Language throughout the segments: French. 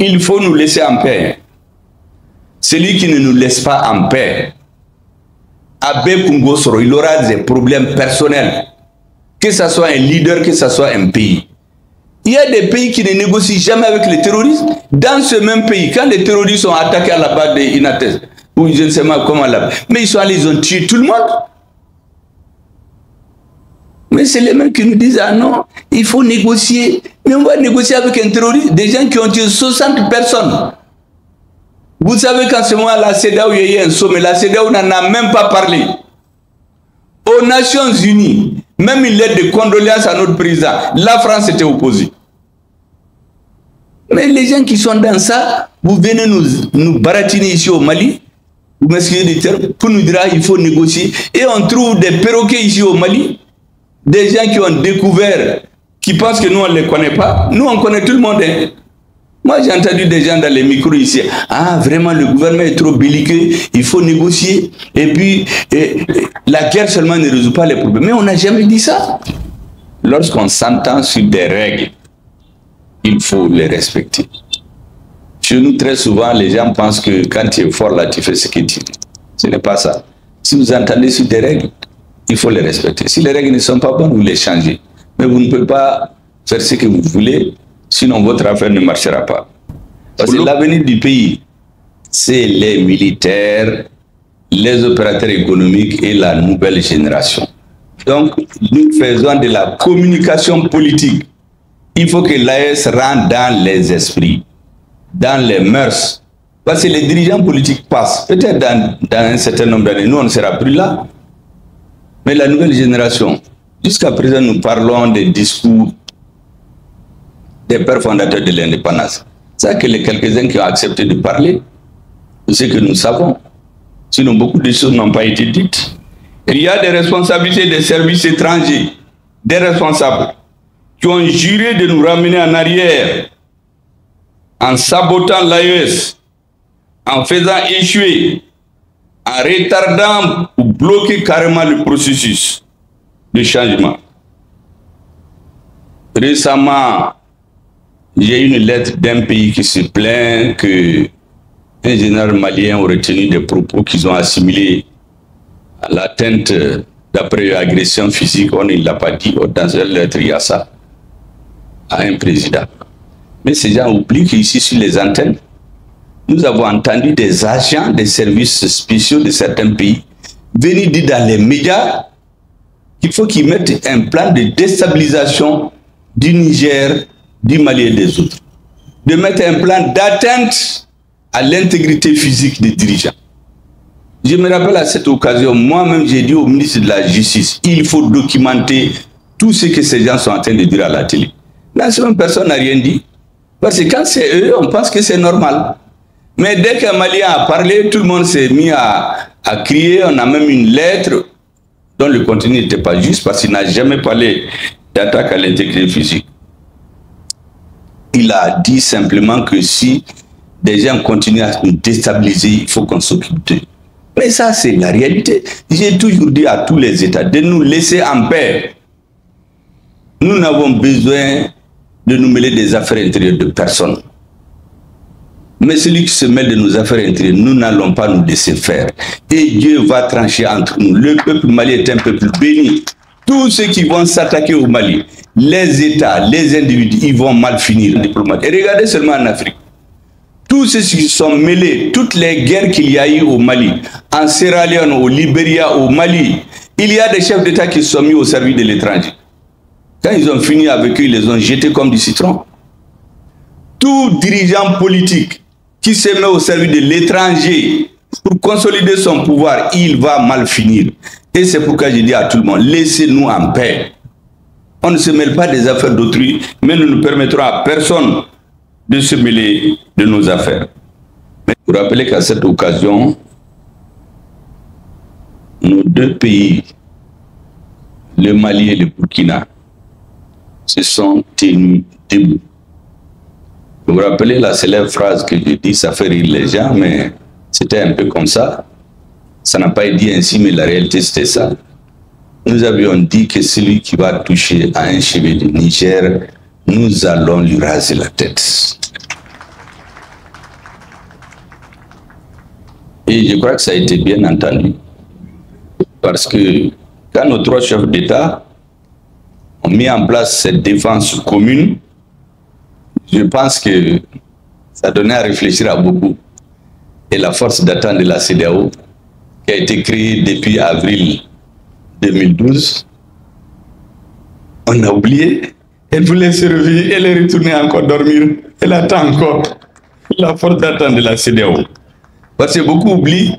il faut nous laisser en paix. Celui qui ne nous laisse pas en paix, Abbé Kungosoro, il aura des problèmes personnels. Que ce soit un leader, que ce soit un pays. Il y a des pays qui ne négocient jamais avec les terroristes. Dans ce même pays, quand les terroristes sont attaqués à la base de Inates, ou je ne sais pas comment l'appeler, mais ils sont allés, ils ont tué tout le monde. Mais c'est les mêmes qui nous disent, ah non, il faut négocier. Mais on va négocier avec un terroriste, des gens qui ont tué 60 personnes. Vous savez qu'en ce moment, la CEDEAO, il y a eu un sommet. La CEDEAO n'en a même pas parlé. Aux Nations Unies, même une lettre de condoléances à notre président, la France était opposée. Mais les gens qui sont dans ça, vous venez nous baratiner ici au Mali, vous m'excusez du terme, pour nous dire qu'il faut négocier. Et on trouve des perroquets ici au Mali, des gens qui ont découvert, qui pensent que nous on ne les connaît pas. Nous on connaît tout le monde. Hein. Moi j'ai entendu des gens dans les micros ici, ah vraiment le gouvernement est trop belliqueux, il faut négocier. Et puis la guerre seulement ne résout pas les problèmes. Mais on n'a jamais dit ça. Lorsqu'on s'entend sur des règles, il faut les respecter. Chez nous, très souvent, les gens pensent que quand tu es fort là, tu fais ce que tu dis. Ce n'est pas ça. Si vous entendez sur des règles, il faut les respecter. Si les règles ne sont pas bonnes, vous les changez. Mais vous ne pouvez pas faire ce que vous voulez, sinon votre affaire ne marchera pas. Parce que l'avenir du pays, c'est les militaires, les opérateurs économiques et la nouvelle génération. Donc, nous faisons de la communication politique. Il faut que l'AES rentre dans les esprits, dans les mœurs. Parce que les dirigeants politiques passent. Peut-être dans un certain nombre d'années, nous on ne sera plus là. Mais la nouvelle génération, jusqu'à présent nous parlons des discours des pères fondateurs de l'indépendance. C'est que les quelques-uns qui ont accepté de parler, c'est ce que nous savons. Sinon beaucoup de choses n'ont pas été dites. Il y a des responsabilités des services étrangers, des responsables qui ont juré de nous ramener en arrière en sabotant l'AES, en faisant échouer, en retardant ou bloquer carrément le processus de changement. Récemment, j'ai eu une lettre d'un pays qui se plaint que un général malien aurait tenu des propos qu'ils ont assimilés à l'atteinte d'après agression physique, on ne l'a pas dit, dans cette lettre il y a ça, à un président. Mais ces gens oublient qu'ici sur les antennes, nous avons entendu des agents des services spéciaux de certains pays venir dire dans les médias qu'il faut qu'ils mettent un plan de déstabilisation du Niger, du Mali et des autres. De mettre un plan d'atteinte à l'intégrité physique des dirigeants. Je me rappelle à cette occasion, moi-même j'ai dit au ministre de la Justice, il faut documenter tout ce que ces gens sont en train de dire à la télé. Là, personne n'a rien dit. Parce que quand c'est eux, on pense que c'est normal. Mais dès qu'un Malien a parlé, tout le monde s'est mis à crier. On a même une lettre dont le contenu n'était pas juste parce qu'il n'a jamais parlé d'attaque à l'intégrité physique. Il a dit simplement que si des gens continuent à nous déstabiliser, il faut qu'on s'occupe d'eux. Mais ça, c'est la réalité. J'ai toujours dit à tous les États de nous laisser en paix. Nous n'avons besoin de nous mêler des affaires intérieures de personne. Mais celui qui se mêle de nos affaires intérieures, nous n'allons pas nous laisser faire. Et Dieu va trancher entre nous. Le peuple malien est un peuple béni. Tous ceux qui vont s'attaquer au Mali, les États, les individus, ils vont mal finir. Et regardez seulement en Afrique. Tous ceux qui sont mêlés, toutes les guerres qu'il y a eu au Mali, en Sierra Leone, au Libéria, au Mali, il y a des chefs d'État qui se sont mis au service de l'étranger. Quand ils ont fini avec eux, ils les ont jetés comme du citron. Tout dirigeant politique qui se met au service de l'étranger pour consolider son pouvoir, il va mal finir. Et c'est pourquoi je dis à tout le monde, laissez-nous en paix. On ne se mêle pas des affaires d'autrui, mais nous ne permettrons à personne de se mêler de nos affaires. Mais vous rappelez qu'à cette occasion, nos deux pays, le Mali et le Burkina, se sont tenus debout. Vous vous rappelez la célèbre phrase que je dis, ça fait rire les gens, mais c'était un peu comme ça. Ça n'a pas été dit ainsi, mais la réalité c'était ça. Nous avions dit que celui qui va toucher à un cheveu du Niger, nous allons lui raser la tête. Et je crois que ça a été bien entendu. Parce que quand nos 3 chefs d'État ont mis en place cette défense commune, je pense que ça donnait à réfléchir à beaucoup. Et la force d'attente de la CEDEAO, qui a été créée depuis avril 2012, on a oublié. Elle voulait se réveiller, elle est retournée encore dormir. Elle attend encore la force d'attente de la CEDEAO. Parce que beaucoup oublient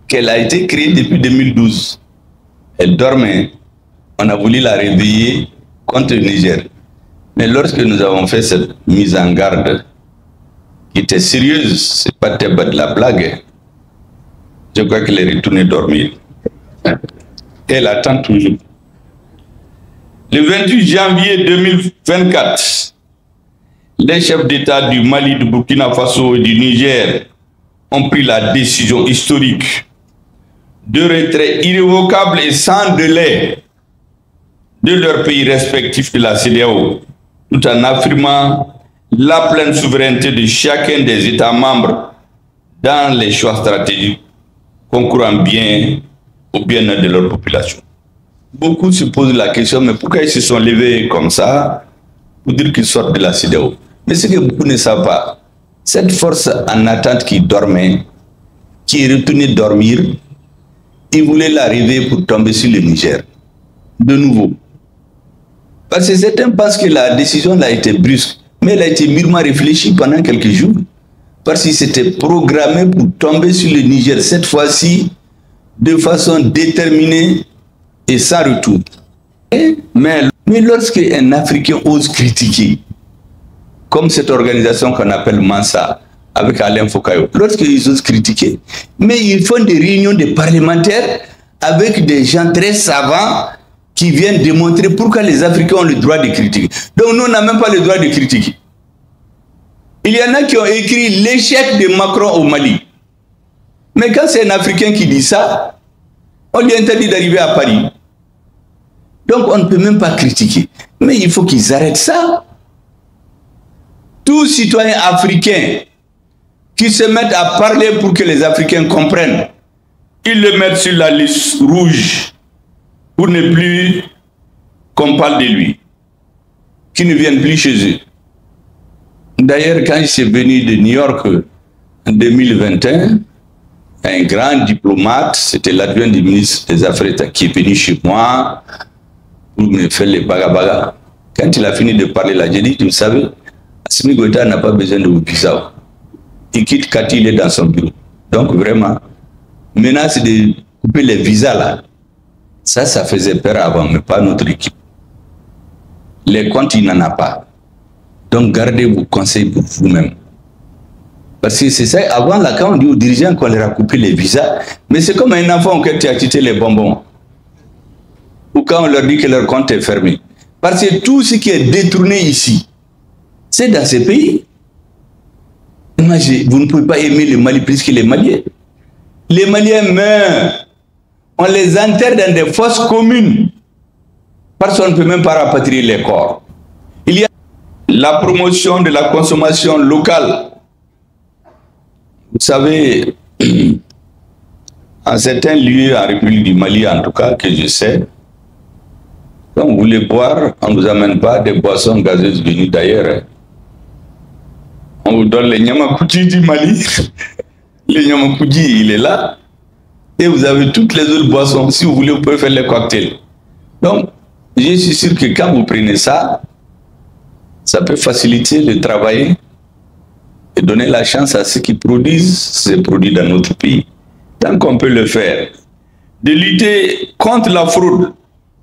qu'elle a été créée depuis 2012. Elle dormait. On a voulu la réveiller contre le Niger. Mais lorsque nous avons fait cette mise en garde, qui était sérieuse, c'est pas de la blague, je crois qu'elle est retournée dormir. Elle attend toujours. Le 28 janvier 2024, les chefs d'État du Mali, du Burkina Faso et du Niger ont pris la décision historique de retrait irrévocable et sans délai de leurs pays respectifs de la CEDEAO, tout en affirmant la pleine souveraineté de chacun des États membres dans les choix stratégiques concourant bien au bien-être de leur population. Beaucoup se posent la question, mais pourquoi ils se sont levés comme ça pour dire qu'ils sortent de la CEDEAO? Mais ce que beaucoup ne savent pas, cette force en attente qui dormait, qui est retournée dormir, ils voulaient la réveiller pour tomber sur le Niger. De nouveau. Parce que certains pensent que la décision a été brusque, mais elle a été mûrement réfléchie pendant quelques jours. Parce qu'il s'était programmé pour tomber sur le Niger, cette fois-ci, de façon déterminée et sans retour. Mais lorsque un Africain ose critiquer, comme cette organisation qu'on appelle Mansa, avec Alain Fokayo, lorsqu'ils osent critiquer, mais ils font des réunions de parlementaires avec des gens très savants qui viennent démontrer pourquoi les Africains ont le droit de critiquer. Donc nous, on n'a même pas le droit de critiquer. Il y en a qui ont écrit l'échec de Macron au Mali. Mais quand c'est un Africain qui dit ça, on lui interdit d'arriver à Paris. Donc on ne peut même pas critiquer. Mais il faut qu'ils arrêtent ça. Tout citoyen africain qui se met à parler pour que les Africains comprennent, ils le mettent sur la liste rouge pour ne plus qu'on parle de lui, qui ne viennent plus chez eux. D'ailleurs, quand je suis venu de New York en 2021, un grand diplomate, c'était l'adjoint du ministre des Affaires étrangères, qui est venu chez moi pour me faire les baga-baga. Quand il a fini de parler là, j'ai dit, vous savez, Assimi Goïta n'a pas besoin de vous visa. Il quitte Kati, il est dans son bureau. Donc vraiment, maintenant c'est de couper les visas là. Ça faisait peur avant, mais pas notre équipe. Les comptes, il n'en a pas. Donc gardez vos conseils pour vous-même. Parce que c'est ça, avant là, quand on dit aux dirigeants qu'on leur a coupé les visas, mais c'est comme un enfant auquel tu as quitté les bonbons. Ou quand on leur dit que leur compte est fermé. Parce que tout ce qui est détourné ici, c'est dans ces pays. Imaginez, vous ne pouvez pas aimer le Mali plus que les Maliens. Les Maliens meurent. On les enterre dans des fosses communes. Parce qu'on ne peut même pas rapatrier les corps. Il y a la promotion de la consommation locale. Vous savez, en certains lieux en République du Mali, en tout cas, que je sais, quand vous voulez boire, on ne vous amène pas des boissons gazeuses venues d'ailleurs. On vous donne les Nyamakoudji du Mali. Le Nyamakoudji, il est là. Et vous avez toutes les autres boissons. Si vous voulez, vous pouvez faire les cocktails. Donc, je suis sûr que quand vous prenez ça, ça peut faciliter le travail et donner la chance à ceux qui produisent ces produits dans notre pays. Tant qu'on peut le faire. De lutter contre la fraude,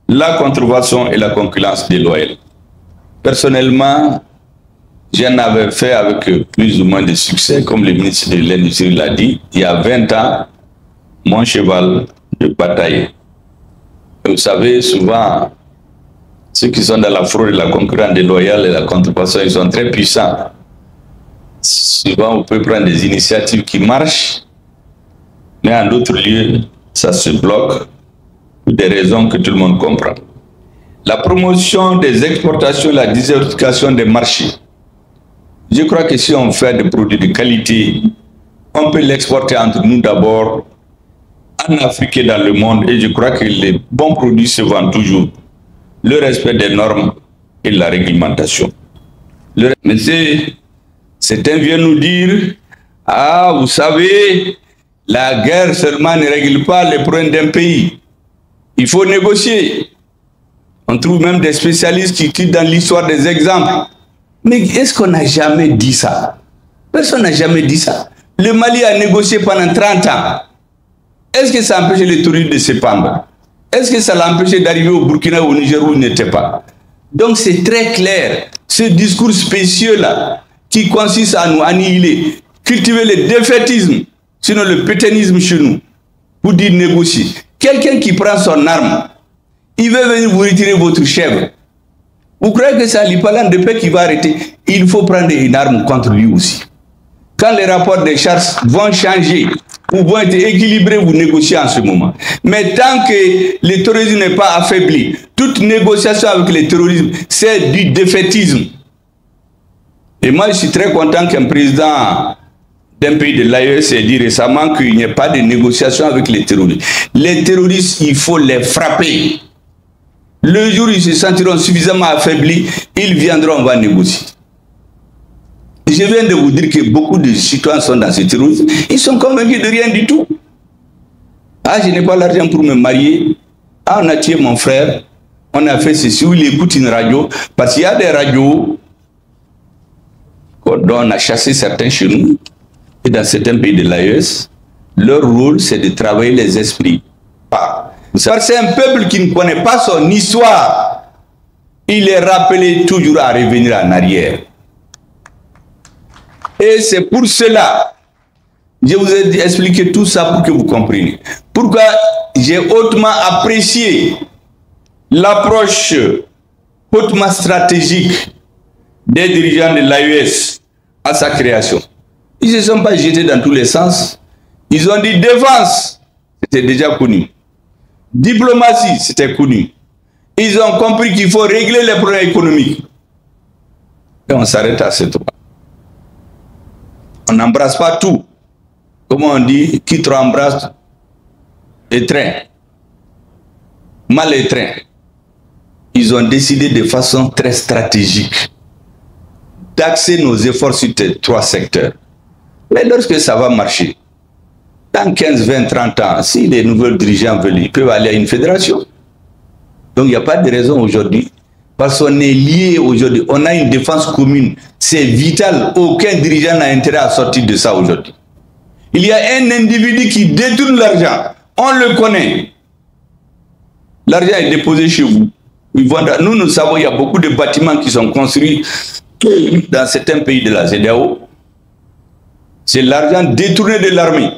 la contrefaçon et la concurrence déloyale. Personnellement, j'en avais fait avec plus ou moins de succès, comme le ministre de l'Industrie l'a dit, il y a 20 ans, mon cheval de bataille. Et vous savez, souvent, ceux qui sont dans la fraude et la concurrence déloyale et la contrefaçon, ils sont très puissants. Souvent, on peut prendre des initiatives qui marchent, mais en d'autres lieux, ça se bloque pour des raisons que tout le monde comprend. La promotion des exportations et la diversification des marchés. Je crois que si on fait des produits de qualité on peut l'exporter entre nous d'abord, en Afrique et dans le monde, et je crois que les bons produits se vendent toujours. Le respect des normes et la réglementation. Mais certains viennent nous dire, ah, vous savez, la guerre seulement ne règle pas les problèmes d'un pays. Il faut négocier. On trouve même des spécialistes qui citent dans l'histoire des exemples. Mais est-ce qu'on n'a jamais dit ça? Personne n'a jamais dit ça. Le Mali a négocié pendant 30 ans. Est-ce que ça a empêché les touristes de se pendre? Est-ce que ça l'a empêché d'arriver au Burkina ou au Niger où il n'était pas? Donc c'est très clair. Ce discours spécieux-là, qui consiste à nous annihiler, cultiver le défaitisme, sinon le pétainisme chez nous, pour dire négocier. Quelqu'un qui prend son arme, il veut venir vous retirer votre chèvre. Vous croyez que c'est l'Ipalan de paix qui va arrêter? Il faut prendre une arme contre lui aussi. Quand les rapports des charges vont changer ou vont être équilibrés, vous négociez en ce moment. Mais tant que le terrorisme n'est pas affaibli, toute négociation avec le terrorisme, c'est du défaitisme. Et moi, je suis très content qu'un président d'un pays de l'AES ait dit récemment qu'il n'y ait pas de négociation avec les terroristes. Les terroristes, il faut les frapper. Le jour où ils se sentiront suffisamment affaiblis, ils viendront, on va négocier. Je viens de vous dire que beaucoup de citoyens sont dans ce terrorisme. Ils sont convaincus de rien du tout. Ah, je n'ai pas l'argent pour me marier. Ah, on a tué mon frère. On a fait ceci. Ou il écoute une radio. Parce qu'il y a des radios dont on a chassé certains chez nous. Et dans certains pays de l'AES, leur rôle, c'est de travailler les esprits. C'est un peuple qui ne connaît pas son histoire. Il est rappelé toujours à revenir en arrière. Et c'est pour cela, je vous ai expliqué tout ça pour que vous compreniez. Pourquoi j'ai hautement apprécié l'approche hautement stratégique des dirigeants de l'AES à sa création. Ils ne se sont pas jetés dans tous les sens. Ils ont dit défense, c'était déjà connu. Diplomatie, c'était connu. Ils ont compris qu'il faut régler les problèmes économiques. Et on s'arrête à ce point. On n'embrasse pas tout. Comment on dit, qui trop embrasse les trains. Mal les trains. Ils ont décidé de façon très stratégique d'axer nos efforts sur ces 3 secteurs. Mais lorsque ça va marcher, dans 15, 20, 30 ans, si les nouveaux dirigeants veulent, ils peuvent aller à une fédération. Donc il n'y a pas de raison aujourd'hui. Parce qu'on est liés aujourd'hui. On a une défense commune. C'est vital. Aucun dirigeant n'a intérêt à sortir de ça aujourd'hui. Il y a un individu qui détourne l'argent. On le connaît. L'argent est déposé chez vous. Nous, nous savons qu'il y a beaucoup de bâtiments qui sont construits dans certains pays de la CEDEAO. C'est l'argent détourné de l'armée.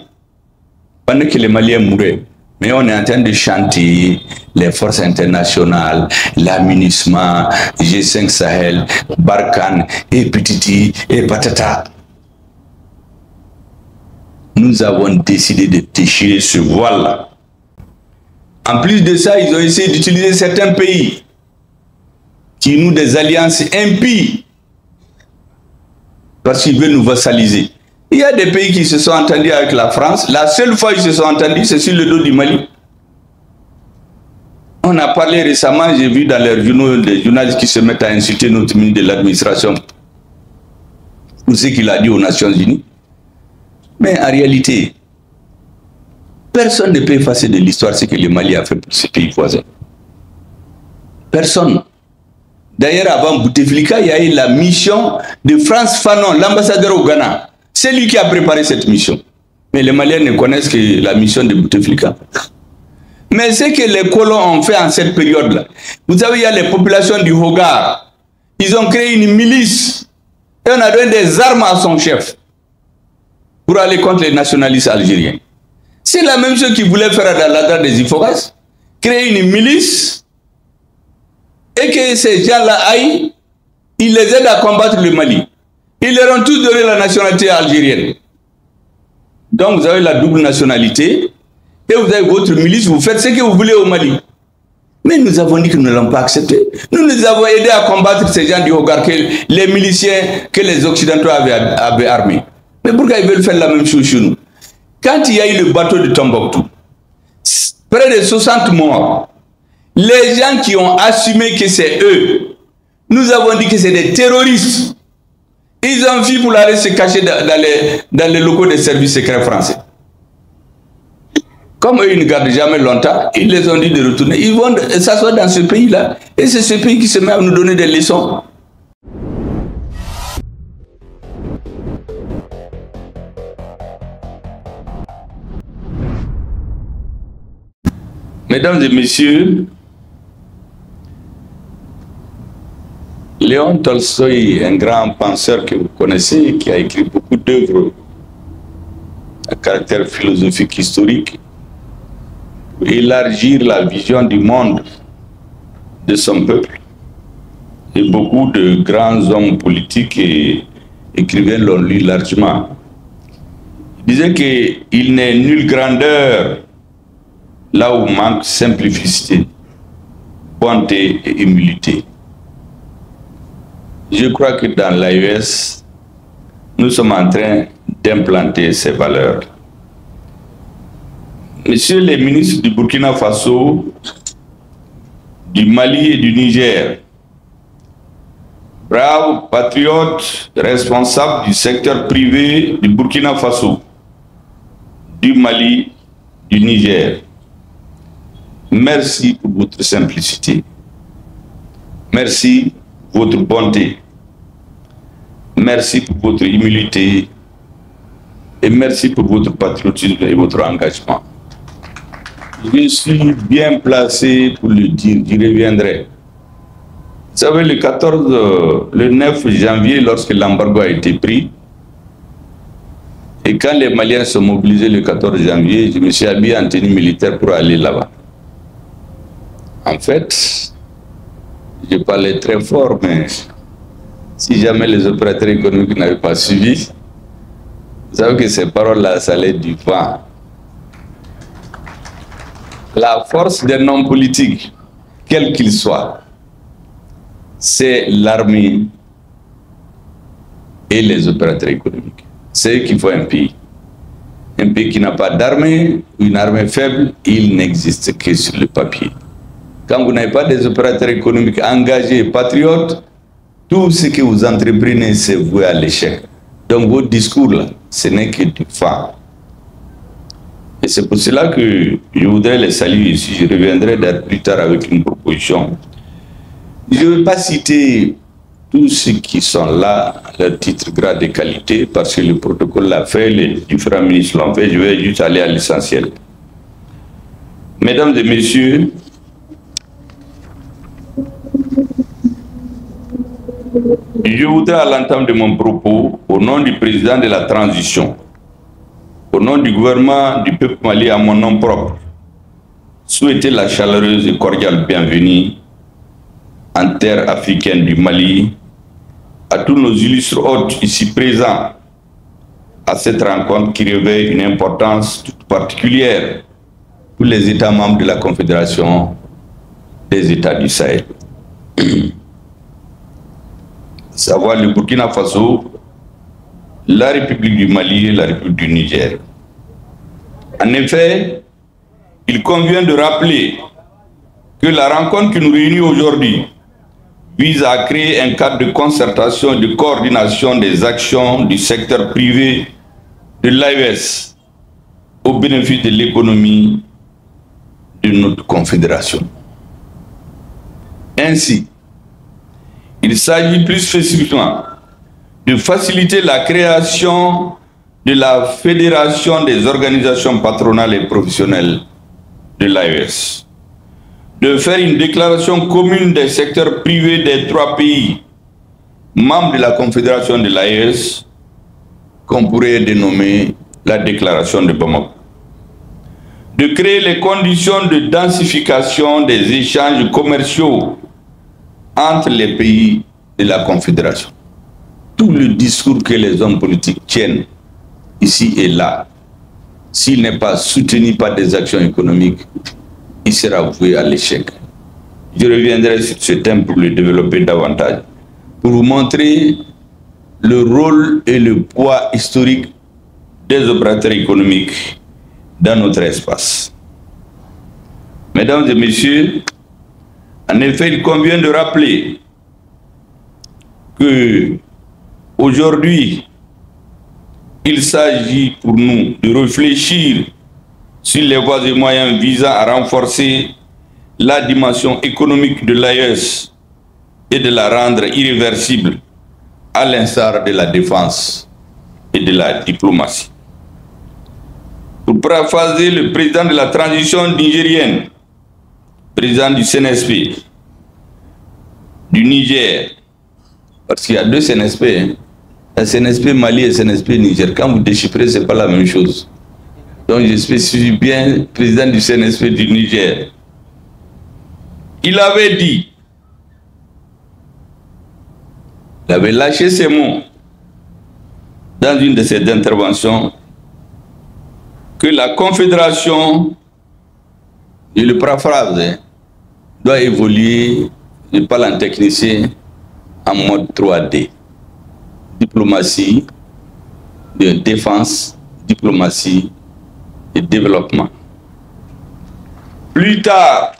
Pendant que les Maliens mouraient. Mais on est en train de chanter les forces internationales, l'amunissement, G5 Sahel, Barkhane, et Pititi, et Patata. Nous avons décidé de déchirer ce voile-là. En plus de ça, ils ont essayé d'utiliser certains pays qui nouent des alliances impies parce qu'ils veulent nous vassaliser. Il y a des pays qui se sont entendus avec la France. La seule fois qu'ils se sont entendus, c'est sur le dos du Mali. On a parlé récemment, j'ai vu dans les journaux des journalistes qui se mettent à insulter notre ministre de l'administration pour ce qu'il a dit aux Nations Unies. Mais en réalité, personne ne peut effacer de l'histoire ce que le Mali a fait pour ces pays voisins. Personne. D'ailleurs, avant Bouteflika, il y a eu la mission de France Fanon, l'ambassadeur au Ghana. C'est lui qui a préparé cette mission. Mais les Maliens ne connaissent que la mission de Bouteflika. Mais ce que les colons ont fait en cette période-là, vous savez, il y a les populations du Hogar. Ils ont créé une milice. Et on a donné des armes à son chef pour aller contre les nationalistes algériens. C'est la même chose qu'ils voulaient faire dans l'Adra des Iforas. Créer une milice et que ces gens-là aillent, ils les aident à combattre le Mali. Ils leur ont tous donné la nationalité algérienne. Donc vous avez la double nationalité et vous avez votre milice, vous faites ce que vous voulez au Mali. Mais nous avons dit que nous ne l'avons pas accepté. Nous nous avons aidé à combattre ces gens du Hogar, les miliciens que les Occidentaux avaient armés. Mais pourquoi ils veulent faire la même chose chez nous? Quand il y a eu le bateau de Tombouctou, près de 60 morts, les gens qui ont assumé que c'est eux, nous avons dit que c'est des terroristes. Ils ont fui pour aller se cacher dans les locaux des services secrets français. Comme eux, ils ne gardent jamais longtemps, ils les ont dit de retourner. Ils vont s'asseoir dans ce pays-là. Et c'est ce pays qui se met à nous donner des leçons. Mesdames et messieurs, Léon Tolstoï, un grand penseur que vous connaissez, qui a écrit beaucoup d'œuvres à caractère philosophique historique, pour élargir la vision du monde de son peuple. Et beaucoup de grands hommes politiques et écrivains l'ont lu largement. Il disait qu'il n'est nulle grandeur là où manque simplicité, bonté et humilité. Je crois que dans l'AES, nous sommes en train d'implanter ces valeurs. Messieurs les ministres du Burkina Faso, du Mali et du Niger, braves patriotes responsables du secteur privé du Burkina Faso, du Mali, du Niger, merci pour votre simplicité. Merci pour votre bonté. Merci pour votre humilité. Et merci pour votre patriotisme et votre engagement. Je suis bien placé pour le dire, j'y reviendrai. Vous savez, le 9 janvier, lorsque l'embargo a été pris, et quand les Maliens sont mobilisés le 14 janvier, je me suis habillé en tenue militaire pour aller là-bas. En fait, je parlais très fort, mais si jamais les opérateurs économiques n'avaient pas suivi, vous savez que ces paroles-là, ça allait du vent. La force d'un homme politique, quel qu'il soit, c'est l'armée et les opérateurs économiques. C'est eux qui font un pays. Un pays qui n'a pas d'armée, une armée faible, il n'existe que sur le papier. Quand vous n'avez pas des opérateurs économiques engagés et patriotes, tout ce que vous entreprenez, c'est voué à l'échec. Donc vos discours là, ce n'est que du vent. Et c'est pour cela que je voudrais les saluer ici. Je reviendrai plus tard avec une proposition. Je ne vais pas citer tous ceux qui sont là, leur titre, grade et qualité, parce que le protocole l'a fait, les différents ministres l'ont fait. Je vais juste aller à l'essentiel. Mesdames et messieurs, je voudrais à l'entame de mon propos, au nom du président de la transition, au nom du gouvernement du peuple malien, à mon nom propre, souhaiter la chaleureuse et cordiale bienvenue en terre africaine du Mali, à tous nos illustres hôtes ici présents, à cette rencontre qui revêt une importance toute particulière pour les États membres de la Confédération des États du Sahel. Savoir le Burkina Faso, la République du Mali et la République du Niger. En effet, il convient de rappeler que la rencontre qui nous réunit aujourd'hui vise à créer un cadre de concertation et de coordination des actions du secteur privé de l'AES au bénéfice de l'économie de notre confédération. Ainsi, il s'agit plus spécifiquement de faciliter la création de la Fédération des organisations patronales et professionnelles de l'AES, de faire une déclaration commune des secteurs privés des 3 pays membres de la Confédération de l'AES, qu'on pourrait dénommer la déclaration de Bamako, de créer les conditions de densification des échanges commerciaux entre les pays de la Confédération. Tout le discours que les hommes politiques tiennent ici et là, s'il n'est pas soutenu par des actions économiques, il sera voué à l'échec. Je reviendrai sur ce thème pour le développer davantage, pour vous montrer le rôle et le poids historique des opérateurs économiques dans notre espace. Mesdames et messieurs, en effet, il convient de rappeler que aujourd'hui, il s'agit pour nous de réfléchir sur les voies et moyens visant à renforcer la dimension économique de l'AES et de la rendre irréversible à l'instar de la défense et de la diplomatie. Pour paraphraser le président de la transition nigérienne, président du CNSP, du Niger, parce qu'il y a deux CNSP, hein. La CNSP Mali et CNSP Niger. Quand vous déchiffrez, ce n'est pas la même chose. Donc je spécifie bien président du CNSP du Niger. Il avait dit, il avait lâché ses mots dans une de ses interventions que la Confédération, je le paraphrase, hein, doit évoluer, je parle en technicien, en mode 3D. Diplomatie de défense, diplomatie de développement. Plus tard,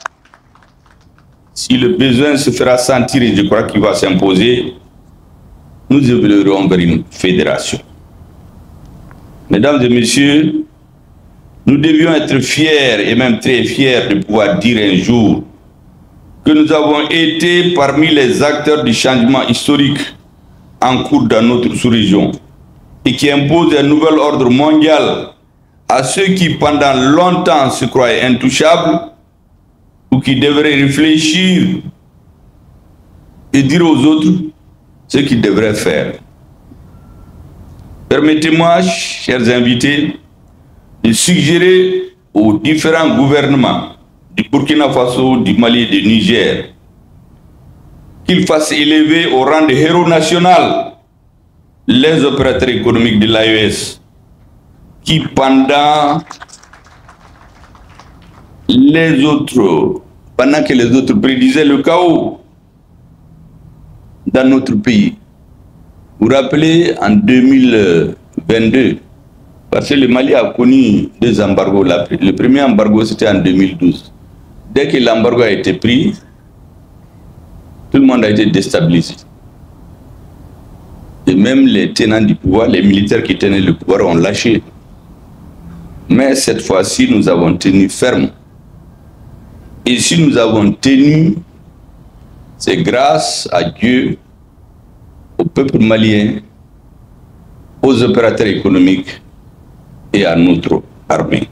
si le besoin se fera sentir, et je crois qu'il va s'imposer, nous évoluerons vers une fédération. Mesdames et messieurs, nous devions être fiers et même très fiers de pouvoir dire un jour que nous avons été parmi les acteurs du changement historique en cours dans notre sous-région et qui impose un nouvel ordre mondial à ceux qui pendant longtemps se croyaient intouchables ou qui devraient réfléchir et dire aux autres ce qu'ils devraient faire. Permettez-moi, chers invités, de suggérer aux différents gouvernements du Burkina Faso, du Mali et du Niger qu'ils fassent élever au rang de héros national les opérateurs économiques de l'AES qui, pendant que les autres prédisaient le chaos dans notre pays. Vous vous rappelez, en 2022, parce que le Mali a connu deux embargos. Le premier embargo, c'était en 2012. Dès que l'embargo a été pris, tout le monde a été déstabilisé. Et même les tenants du pouvoir, les militaires qui tenaient le pouvoir ont lâché. Mais cette fois-ci, nous avons tenu ferme. Et si nous avons tenu, c'est grâce à Dieu, au peuple malien, aux opérateurs économiques et à notre armée.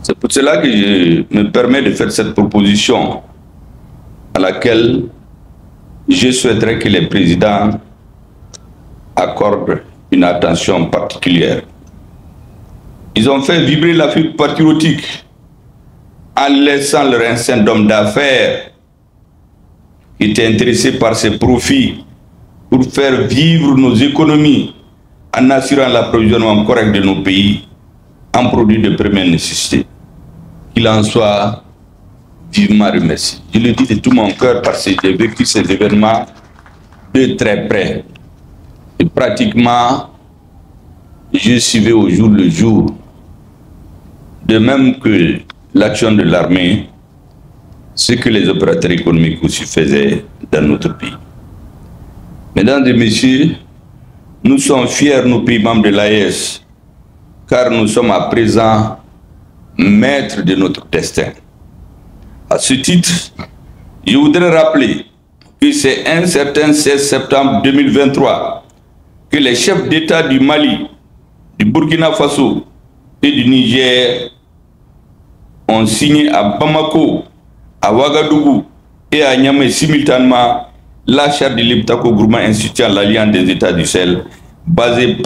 C'est pour cela que je me permets de faire cette proposition à laquelle je souhaiterais que les présidents accordent une attention particulière. Ils ont fait vibrer la fibre patriotique en laissant leur instinct d'homme d'affaires qui était intéressé par ses profits pour faire vivre nos économies en assurant l'approvisionnement correct de nos pays en produits de première nécessité. Qu'il en soit vivement remercié. Je le dis de tout mon cœur parce que j'ai vécu ces événements de très près. Et pratiquement, je suivais au jour le jour. De même que l'action de l'armée, ce que les opérateurs économiques aussi faisaient dans notre pays. Mesdames et messieurs, nous sommes fiers, nos pays membres de l'AES, car nous sommes à présent maîtres de notre destin. À ce titre, je voudrais rappeler que c'est un certain 16 septembre 2023 que les chefs d'État du Mali, du Burkina Faso et du Niger ont signé à Bamako, à Ouagadougou et à Niamey simultanément la charte de l'Iptako Groupement instituant l'Alliance des États du Sahel, basée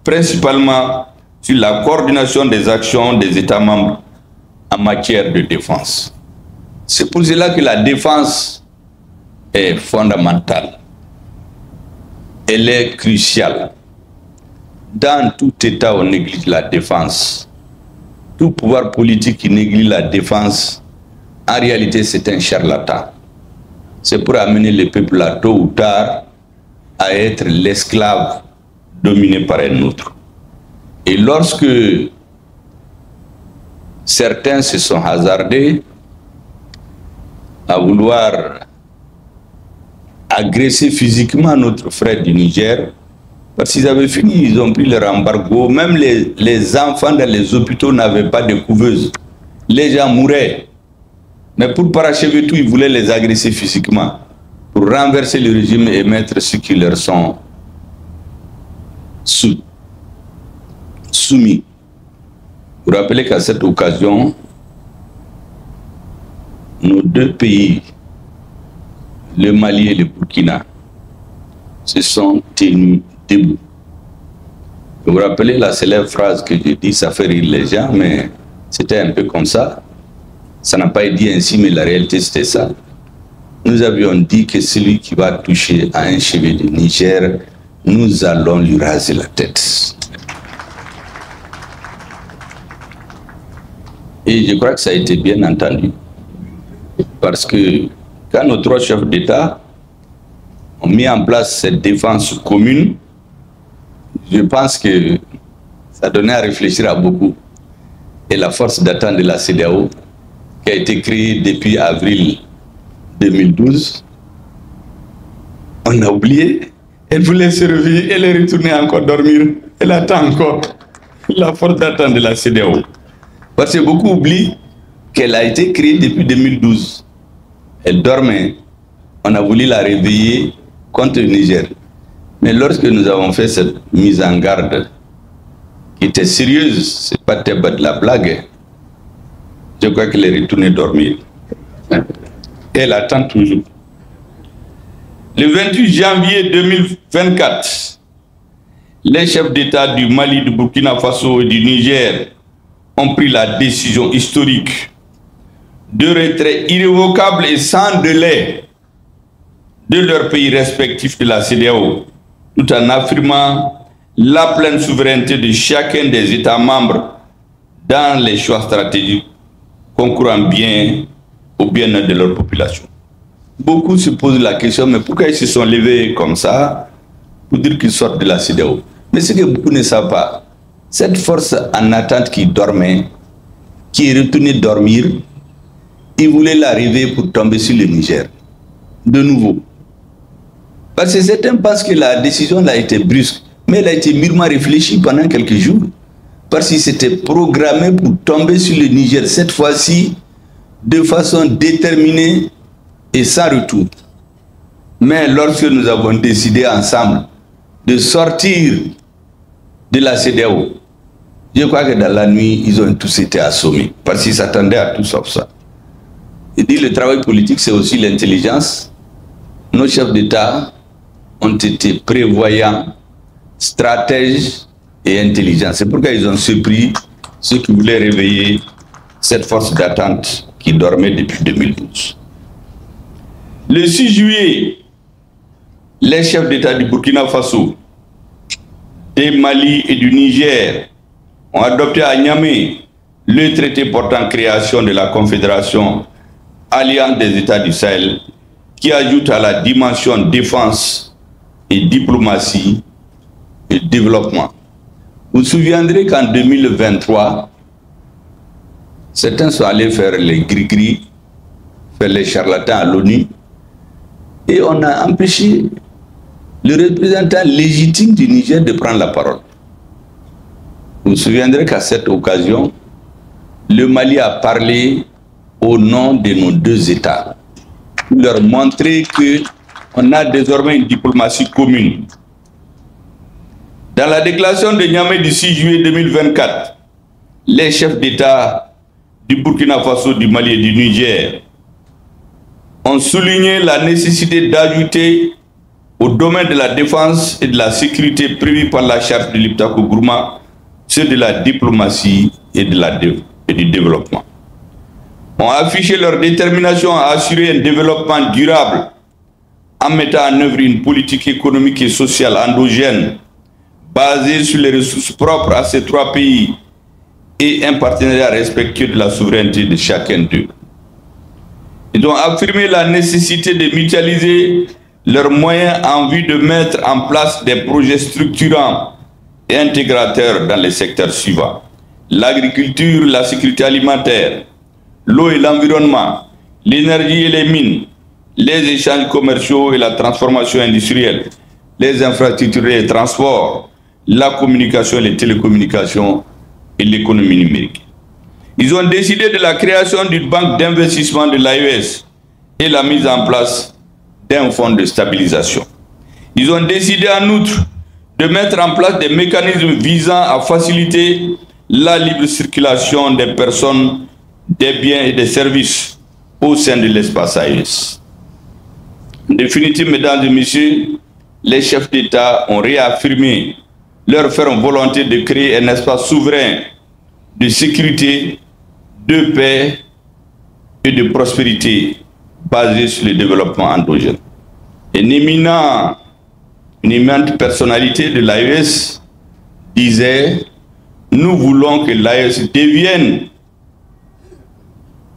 principalement sur la coordination des actions des États membres en matière de défense. C'est pour cela que la défense est fondamentale. Elle est cruciale. Dans tout État, on néglige la défense. Tout pouvoir politique qui néglige la défense, en réalité, c'est un charlatan. C'est pour amener le peuple là, tôt ou tard, à être l'esclave dominé par un autre. Et lorsque certains se sont hasardés à vouloir agresser physiquement notre frère du Niger, parce qu'ils avaient fini, ils ont pris leur embargo. Même les enfants dans les hôpitaux n'avaient pas de couveuse. Les gens mouraient. Mais pour parachever tout, ils voulaient les agresser physiquement, pour renverser le régime et mettre ceux qui leur sont soumis. Vous rappelez qu'à cette occasion, nos deux pays, le Mali et le Burkina, se sont tenus debout. Vous vous rappelez la célèbre phrase que j'ai dit, ça fait rire les gens, mais c'était un peu comme ça. Ça n'a pas été dit ainsi, mais la réalité c'était ça. Nous avions dit que celui qui va toucher à un cheveu du Niger, nous allons lui raser la tête. Et je crois que ça a été bien entendu. Parce que quand nos trois chefs d'État ont mis en place cette défense commune, je pense que ça donnait à réfléchir à beaucoup. Et la force d'attente de la CEDEAO, qui a été créée depuis avril 2012, on a oublié. Elle voulait se réveiller, elle est retournée encore dormir. Elle attend encore la force d'attente de la CEDEAO. Parce que beaucoup oublient qu'elle a été créée depuis 2012. Elle dormait. On a voulu la réveiller contre le Niger. Mais lorsque nous avons fait cette mise en garde, qui était sérieuse, c'est pas de la blague, je crois qu'elle est retournée dormir. Elle attend toujours. Le 28 janvier 2024, les chefs d'État du Mali, du Burkina Faso et du Niger ont pris la décision historique de retrait irrévocable et sans délai de leurs pays respectifs de la CEDEAO, tout en affirmant la pleine souveraineté de chacun des États membres dans les choix stratégiques concourant bien au bien-être de leur population. Beaucoup se posent la question, mais pourquoi ils se sont levés comme ça pour dire qu'ils sortent de la CEDEAO? Mais ce que beaucoup ne savent pas, cette force en attente qui dormait, qui est retournée dormir, ils voulaient la réveiller pour tomber sur le Niger. De nouveau. Parce que certains pensent que la décision a été brusque, mais elle a été mûrement réfléchie pendant quelques jours. Parce que c'était programmé pour tomber sur le Niger, cette fois-ci, de façon déterminée et sans retour. Mais lorsque nous avons décidé ensemble de sortir de la CEDEAO, je crois que dans la nuit, ils ont tous été assommés, parce qu'ils s'attendaient à tout sauf ça. Il dit le travail politique, c'est aussi l'intelligence. Nos chefs d'État ont été prévoyants, stratèges et intelligents. C'est pourquoi ils ont surpris ceux qui voulaient réveiller cette force d'attente qui dormait depuis 2012. Le 6 juillet, les chefs d'État du Burkina Faso, du Mali et du Niger ont adopté à Niamey le traité portant création de la Confédération Alliance des États du Sahel, qui ajoute à la dimension défense et diplomatie et développement. Vous vous souviendrez qu'en 2023, certains sont allés faire les gris-gris, faire les charlatans à l'ONU, et on a empêché le représentant légitime du Niger de prendre la parole. Vous vous souviendrez qu'à cette occasion, le Mali a parlé au nom de nos deux États, pour leur montrer qu'on a désormais une diplomatie commune. Dans la déclaration de Niamey du 6 juillet 2024, les chefs d'État du Burkina Faso, du Mali et du Niger ont souligné la nécessité d'ajouter au domaine de la défense et de la sécurité prévue par la charte de l'Iptako Gourma, ceux de la diplomatie et du développement. Ont affiché leur détermination à assurer un développement durable en mettant en œuvre une politique économique et sociale endogène basée sur les ressources propres à ces trois pays et un partenariat respectueux de la souveraineté de chacun d'eux. Ils ont affirmé la nécessité de mutualiser leurs moyens en vue de mettre en place des projets structurants et intégrateurs dans les secteurs suivants: l'agriculture, la sécurité alimentaire, l'eau et l'environnement, l'énergie et les mines, les échanges commerciaux et la transformation industrielle, les infrastructures et les transports, la communication et les télécommunications et l'économie numérique. Ils ont décidé de la création d'une banque d'investissement de l'AES et la mise en place d'un fonds de stabilisation. Ils ont décidé en outre de mettre en place des mécanismes visant à faciliter la libre circulation des personnes, des biens et des services au sein de l'espace AES. En définitive, mesdames et messieurs, les chefs d'État ont réaffirmé leur ferme volonté de créer un espace souverain de sécurité, de paix et de prospérité basé sur le développement endogène. Une éminente personnalité de l'AES disait: nous voulons que l'AES devienne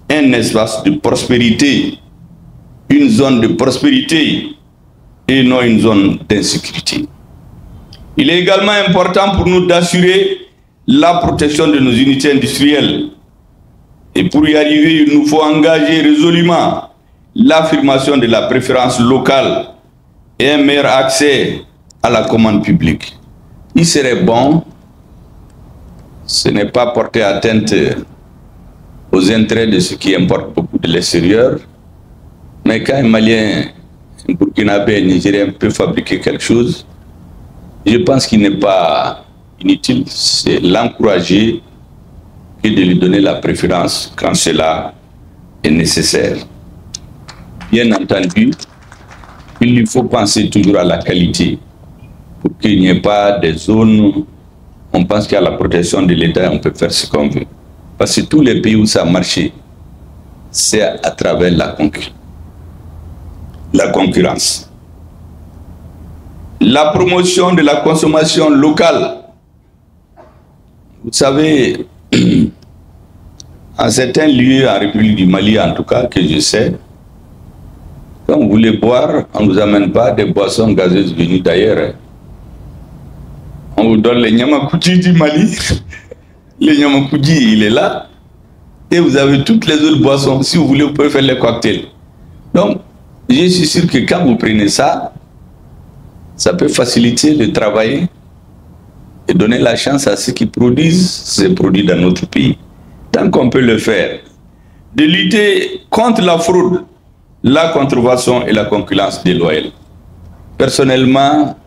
un espace de prospérité, une zone de prospérité et non une zone d'insécurité. Il est également important pour nous d'assurer la protection de nos unités industrielles. Et pour y arriver, il nous faut engager résolument l'affirmation de la préférence locale et un meilleur accès à la commande publique. Il serait bon, ce n'est pas porter atteinte aux intérêts de ceux qui importent beaucoup de l'extérieur, mais quand un Malien, un Burkinabé, un Nigérien peut fabriquer quelque chose, je pense qu'il n'est pas inutile, c'est l'encourager et de lui donner la préférence quand cela est nécessaire. Bien entendu, il lui faut penser toujours à la qualité pour qu'il n'y ait pas des zones où on pense qu'à la protection de l'État, on peut faire ce qu'on veut. Parce que tous les pays où ça a marché, c'est à travers la concurrence. La promotion de la consommation locale. Vous savez, en certains lieux, en République du Mali en tout cas, que je sais, quand vous voulez boire, on ne vous amène pas des boissons gazeuses venues d'ailleurs. On vous donne les Nyamakoudji du Mali. Le Nyamakoudji, il est là. Et vous avez toutes les autres boissons. Si vous voulez, vous pouvez faire les cocktails. Donc, je suis sûr que quand vous prenez ça, ça peut faciliter le travail et donner la chance à ceux qui produisent ces produits dans notre pays. Tant qu'on peut le faire, de lutter contre la fraude, la contrefaçon et la concurrence déloyale. Personnellement,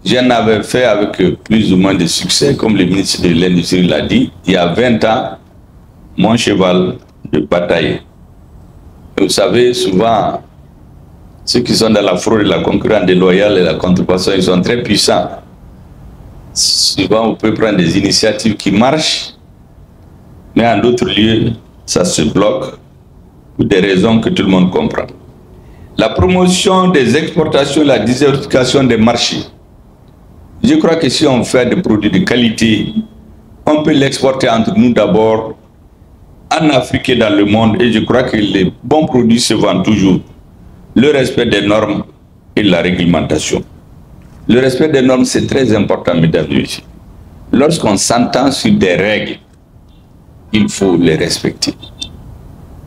j'en avais fait avec plus ou moins de succès, comme le ministre de l'Industrie l'a dit, il y a 20 ans, mon cheval de bataille. Et vous savez, souvent, ceux qui sont dans la fraude et la concurrence déloyale et la contrefaçon, ils sont très puissants. Souvent, on peut prendre des initiatives qui marchent, mais en d'autres lieux, ça se bloque pour des raisons que tout le monde comprend. La promotion des exportations, la diversification des marchés. Je crois que si on fait des produits de qualité, on peut l'exporter entre nous d'abord, en Afrique et dans le monde, et je crois que les bons produits se vendent toujours. Le respect des normes et la réglementation. Le respect des normes, c'est très important, mesdames et messieurs. Lorsqu'on s'entend sur des règles, il faut les respecter.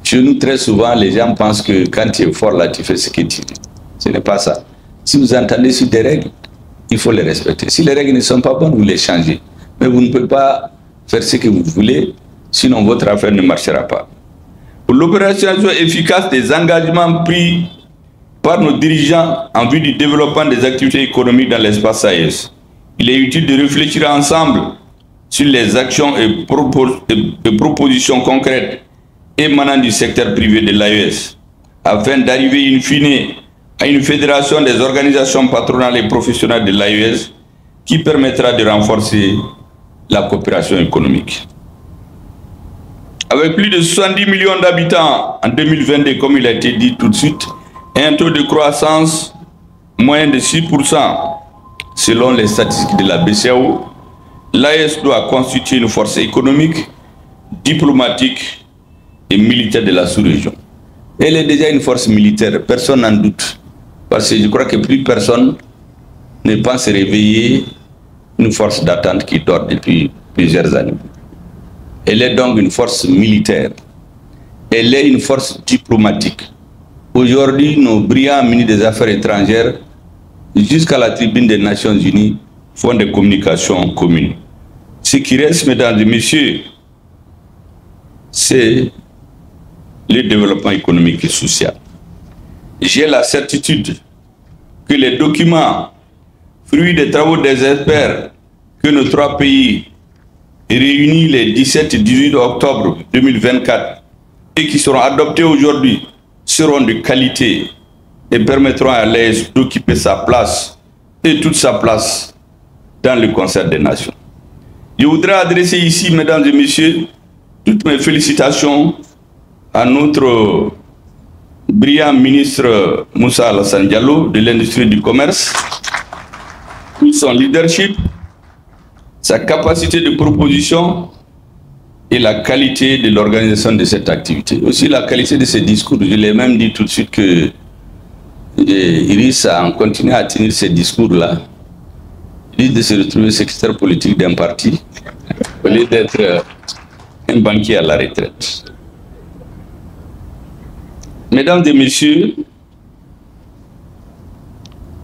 Chez nous, très souvent, les gens pensent que quand tu es fort là, tu fais ce que tu veux. Ce n'est pas ça. Si vous entendez sur des règles, il faut les respecter. Si les règles ne sont pas bonnes, vous les changez. Mais vous ne pouvez pas faire ce que vous voulez, sinon votre affaire ne marchera pas. Pour l'opérationnalisation efficace des engagements pris par nos dirigeants en vue du développement des activités économiques dans l'espace AES, il est utile de réfléchir ensemble sur les actions et propositions concrètes émanant du secteur privé de l'AES, afin d'arriver in fine à une fédération des organisations patronales et professionnelles de l'AES qui permettra de renforcer la coopération économique. Avec plus de 70 millions d'habitants en 2022, comme il a été dit tout de suite, et un taux de croissance moyen de 6% selon les statistiques de la BCEAO, l'AES doit constituer une force économique, diplomatique et militaire de la sous-région. Elle est déjà une force militaire, personne n'en doute. Parce que je crois que plus personne ne pense réveiller une force d'attente qui dort depuis plusieurs années. Elle est donc une force militaire. Elle est une force diplomatique. Aujourd'hui, nos brillants ministres des Affaires étrangères, jusqu'à la tribune des Nations Unies, font des communications communes. Ce qui reste, mesdames et messieurs, c'est le développement économique et social. J'ai la certitude que les documents, fruits des travaux des experts que nos trois pays réunis les 17 et 18 octobre 2024 et qui seront adoptés aujourd'hui seront de qualité et permettront à l'AES d'occuper sa place et toute sa place dans le concert des nations. Je voudrais adresser ici, mesdames et messieurs, toutes mes félicitations à notre brillant ministre Moussa Alassane Diallo de l'industrie du commerce, pour son leadership, sa capacité de proposition et la qualité de l'organisation de cette activité. Aussi la qualité de ses discours. Je l'ai même dit tout de suite que Iris a continué à tenir ces discours-là. Il risque de se retrouver secrétaire politique d'un parti au lieu d'être un banquier à la retraite. Mesdames et messieurs,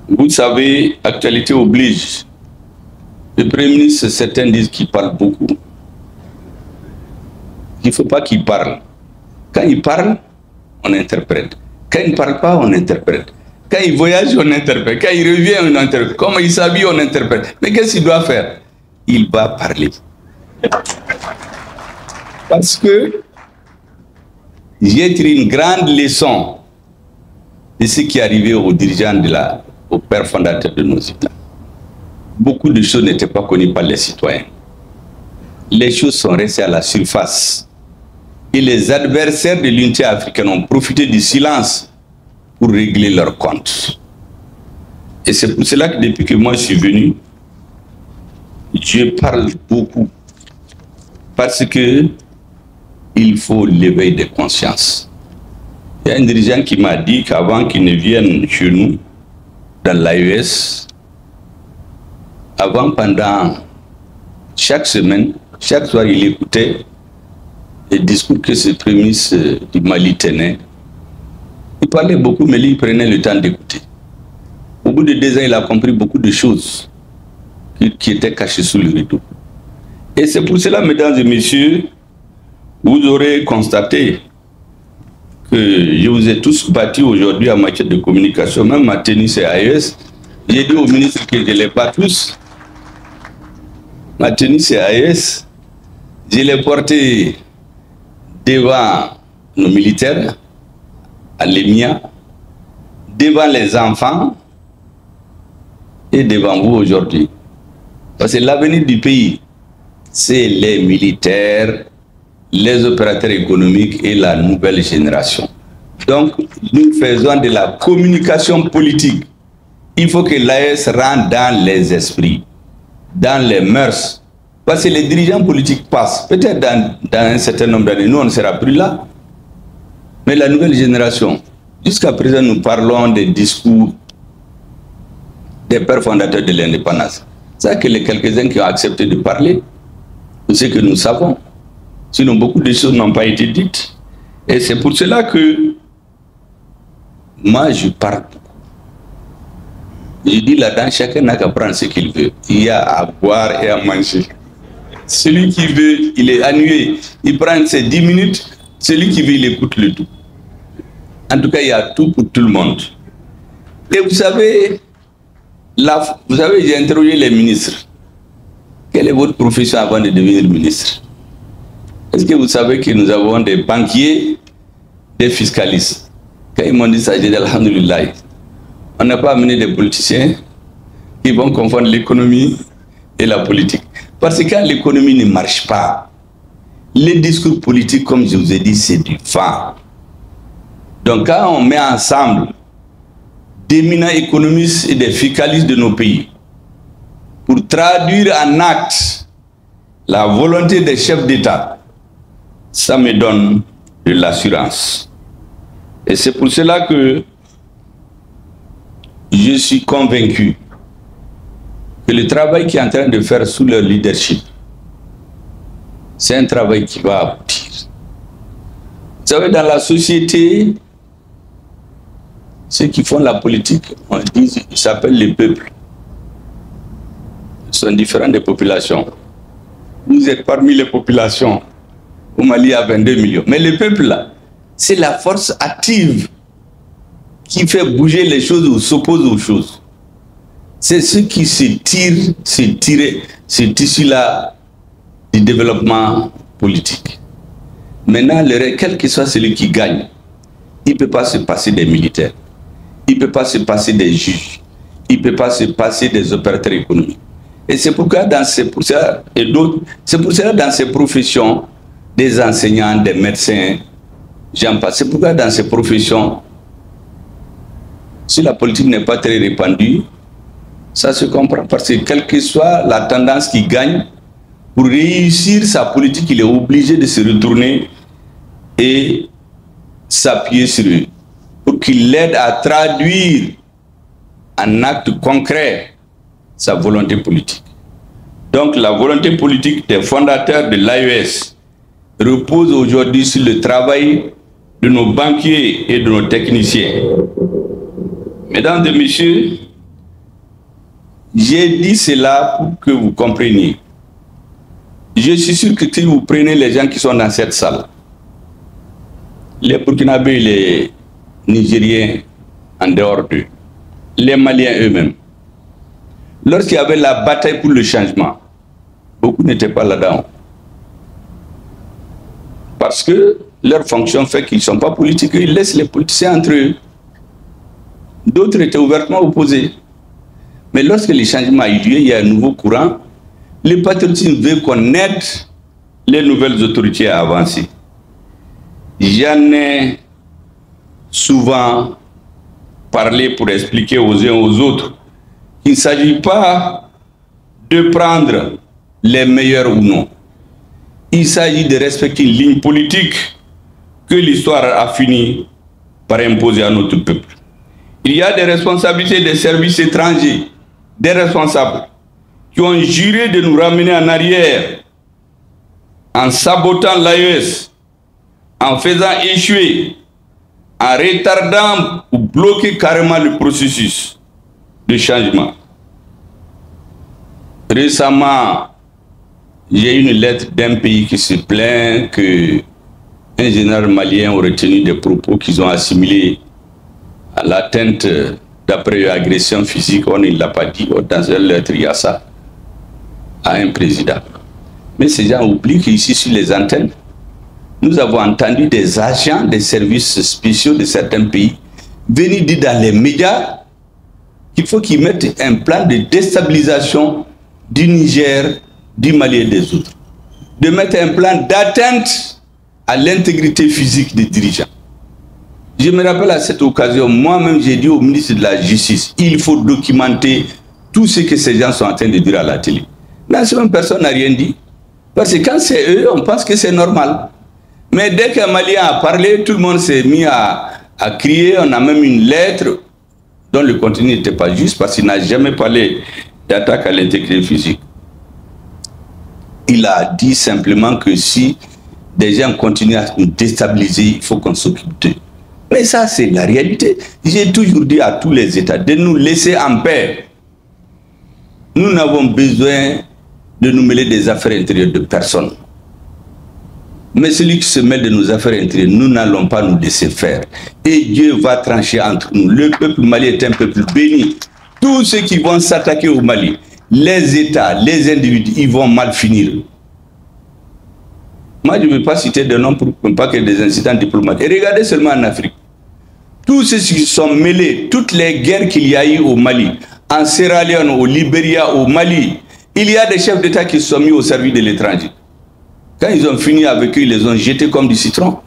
vous savez, actualité oblige. Le Premier ministre, certains disent qu'il parle beaucoup. Il ne faut pas qu'il parle. Quand il parle, on interprète. Quand il ne parle pas, on interprète. Quand il voyage, on interprète. Quand il revient, on interprète. Comme il s'habille, on interprète. Mais qu'est-ce qu'il doit faire? Il va parler. Parce que j'ai tiré une grande leçon de ce qui est arrivé aux dirigeants, aux pères fondateurs de nos États. Beaucoup de choses n'étaient pas connues par les citoyens. Les choses sont restées à la surface. Et les adversaires de l'unité africaine ont profité du silence pour régler leurs comptes. Et c'est pour cela que depuis que moi je suis venu, je parle beaucoup. Parce que il faut l'éveil de conscience. Il y a un dirigeant qui m'a dit qu'avant qu'il ne vienne chez nous, dans l'AES, avant, pendant chaque semaine, chaque soir, il écoutait les discours que ce Premier ministre du Mali tenait. Il parlait beaucoup, mais lui, il prenait le temps d'écouter. Au bout de 2 ans, il a compris beaucoup de choses qui étaient cachées sous le rideau. Et c'est pour cela, mesdames et messieurs, vous aurez constaté que je vous ai tous battus aujourd'hui en matière de communication, même ma tenue c'est AES. J'ai dit au ministre que je ne l'ai pas tous. Ma tenue c'est AES. Je l'ai porté devant nos militaires, à l'EMIA, devant les enfants et devant vous aujourd'hui. Parce que l'avenir du pays, c'est les militaires, les opérateurs économiques et la nouvelle génération. Donc, nous faisons de la communication politique. Il faut que l'AES rentre dans les esprits, dans les mœurs. Parce que les dirigeants politiques passent. Peut-être dans un certain nombre d'années, nous, on ne sera plus là. Mais la nouvelle génération, jusqu'à présent, nous parlons des discours des pères fondateurs de l'indépendance. C'est que les quelques-uns qui ont accepté de parler, c'est ce que nous savons. Sinon, beaucoup de choses n'ont pas été dites. Et c'est pour cela que moi, je parle beaucoup. Je dis là-dedans, chacun n'a qu'à prendre ce qu'il veut. Il y a à boire et à manger. Celui qui veut, il est ennuyé. Il prend ses 10 minutes. Celui qui veut, il écoute le tout. En tout cas, il y a tout pour tout le monde. Et vous savez, j'ai interrogé les ministres. Quelle est votre profession avant de devenir ministre? Est-ce que vous savez que nous avons des banquiers, des fiscalistes? Quand ils m'ont dit ça, j'ai dit alhamdoulilah. On n'a pas amené des politiciens qui vont confondre l'économie et la politique. Parce que quand l'économie ne marche pas, les discours politiques, comme je vous ai dit, c'est du vent. Donc quand on met ensemble d'éminents économistes et des fiscalistes de nos pays pour traduire en actes la volonté des chefs d'État, ça me donne de l'assurance. Et c'est pour cela que je suis convaincu que le travail qu'il est en train de faire sous leur leadership, c'est un travail qui va aboutir. Vous savez, dans la société, ceux qui font la politique, on dit, ils s'appellent les peuples. Ils sont différents des populations. Vous êtes parmi les populations. Au Mali, il y a 22 millions. Mais le peuple, là, c'est la force active qui fait bouger les choses ou s'oppose aux choses. C'est ceux qui se tirent, ce tissu-là du développement politique. Maintenant, quel que soit celui qui gagne, il ne peut pas se passer des militaires, il ne peut pas se passer des juges, il ne peut pas se passer des opérateurs économiques. Et c'est pourquoi dans ces dans ces professions, des enseignants, des médecins, j'en passe. C'est pourquoi dans ces professions, si la politique n'est pas très répandue, ça se comprend parce que quelle que soit la tendance qui gagne, pour réussir sa politique, il est obligé de se retourner et s'appuyer sur eux pour qu'il l'aide à traduire en acte concret sa volonté politique. Donc la volonté politique des fondateurs de l'AES repose aujourd'hui sur le travail de nos banquiers et de nos techniciens. Mesdames et messieurs, j'ai dit cela pour que vous compreniez. Je suis sûr que si vous prenez les gens qui sont dans cette salle, les Burkinabés et les Nigériens en dehors d'eux, les Maliens eux-mêmes, lorsqu'il y avait la bataille pour le changement, beaucoup n'étaient pas là-dedans. Parce que leur fonction fait qu'ils ne sont pas politiques, ils laissent les politiciens entre eux. D'autres étaient ouvertement opposés. Mais lorsque le changement a eu lieu, il y a un nouveau courant. Le patriotisme veut qu'on aide les nouvelles autorités à avancer. J'en ai souvent parlé pour expliquer aux uns aux autres qu'il ne s'agit pas de prendre les meilleurs ou non. Il s'agit de respecter une ligne politique que l'histoire a fini par imposer à notre peuple. Il y a des responsabilités des services étrangers, des responsables qui ont juré de nous ramener en arrière en sabotant l'AES, en faisant échouer, en retardant ou bloquer carrément le processus de changement. Récemment, j'ai eu une lettre d'un pays qui se plaint que un général malien aurait tenu des propos qu'ils ont assimilés à l'atteinte d'après agression physique, on ne l'a pas dit, dans une lettre il y a ça, à un président. Mais ces gens oublient qu'ici sur les antennes, nous avons entendu des agents des services spéciaux de certains pays venir dire dans les médias qu'il faut qu'ils mettent un plan de déstabilisation du Niger, du Mali et des autres. De mettre un plan d'atteinte à l'intégrité physique des dirigeants. Je me rappelle à cette occasion, moi-même j'ai dit au ministre de la Justice, il faut documenter tout ce que ces gens sont en train de dire à la télé. Là, personne n'a rien dit. Parce que quand c'est eux, on pense que c'est normal. Mais dès qu'un Malien a parlé, tout le monde s'est mis à crier. On a même une lettre dont le contenu n'était pas juste parce qu'il n'a jamais parlé d'attaque à l'intégrité physique. Il a dit simplement que si des gens continuent à nous déstabiliser, il faut qu'on s'occupe d'eux. Mais ça, c'est la réalité. J'ai toujours dit à tous les États de nous laisser en paix. Nous n'avons besoin de nous mêler des affaires intérieures de personne. Mais celui qui se mêle de nos affaires intérieures, nous n'allons pas nous laisser faire. Et Dieu va trancher entre nous. Le peuple malien est un peuple béni. Tous ceux qui vont s'attaquer au Mali, les États, les individus, ils vont mal finir. Moi, je ne veux pas citer de noms pour pas que des incidents diplomatiques. Et regardez seulement en Afrique. Tous ceux qui sont mêlés, toutes les guerres qu'il y a eu au Mali, en Sierra Leone, au Libéria, au Mali, il y a des chefs d'État qui se sont mis au service de l'étranger. Quand ils ont fini avec eux, ils les ont jetés comme du citron.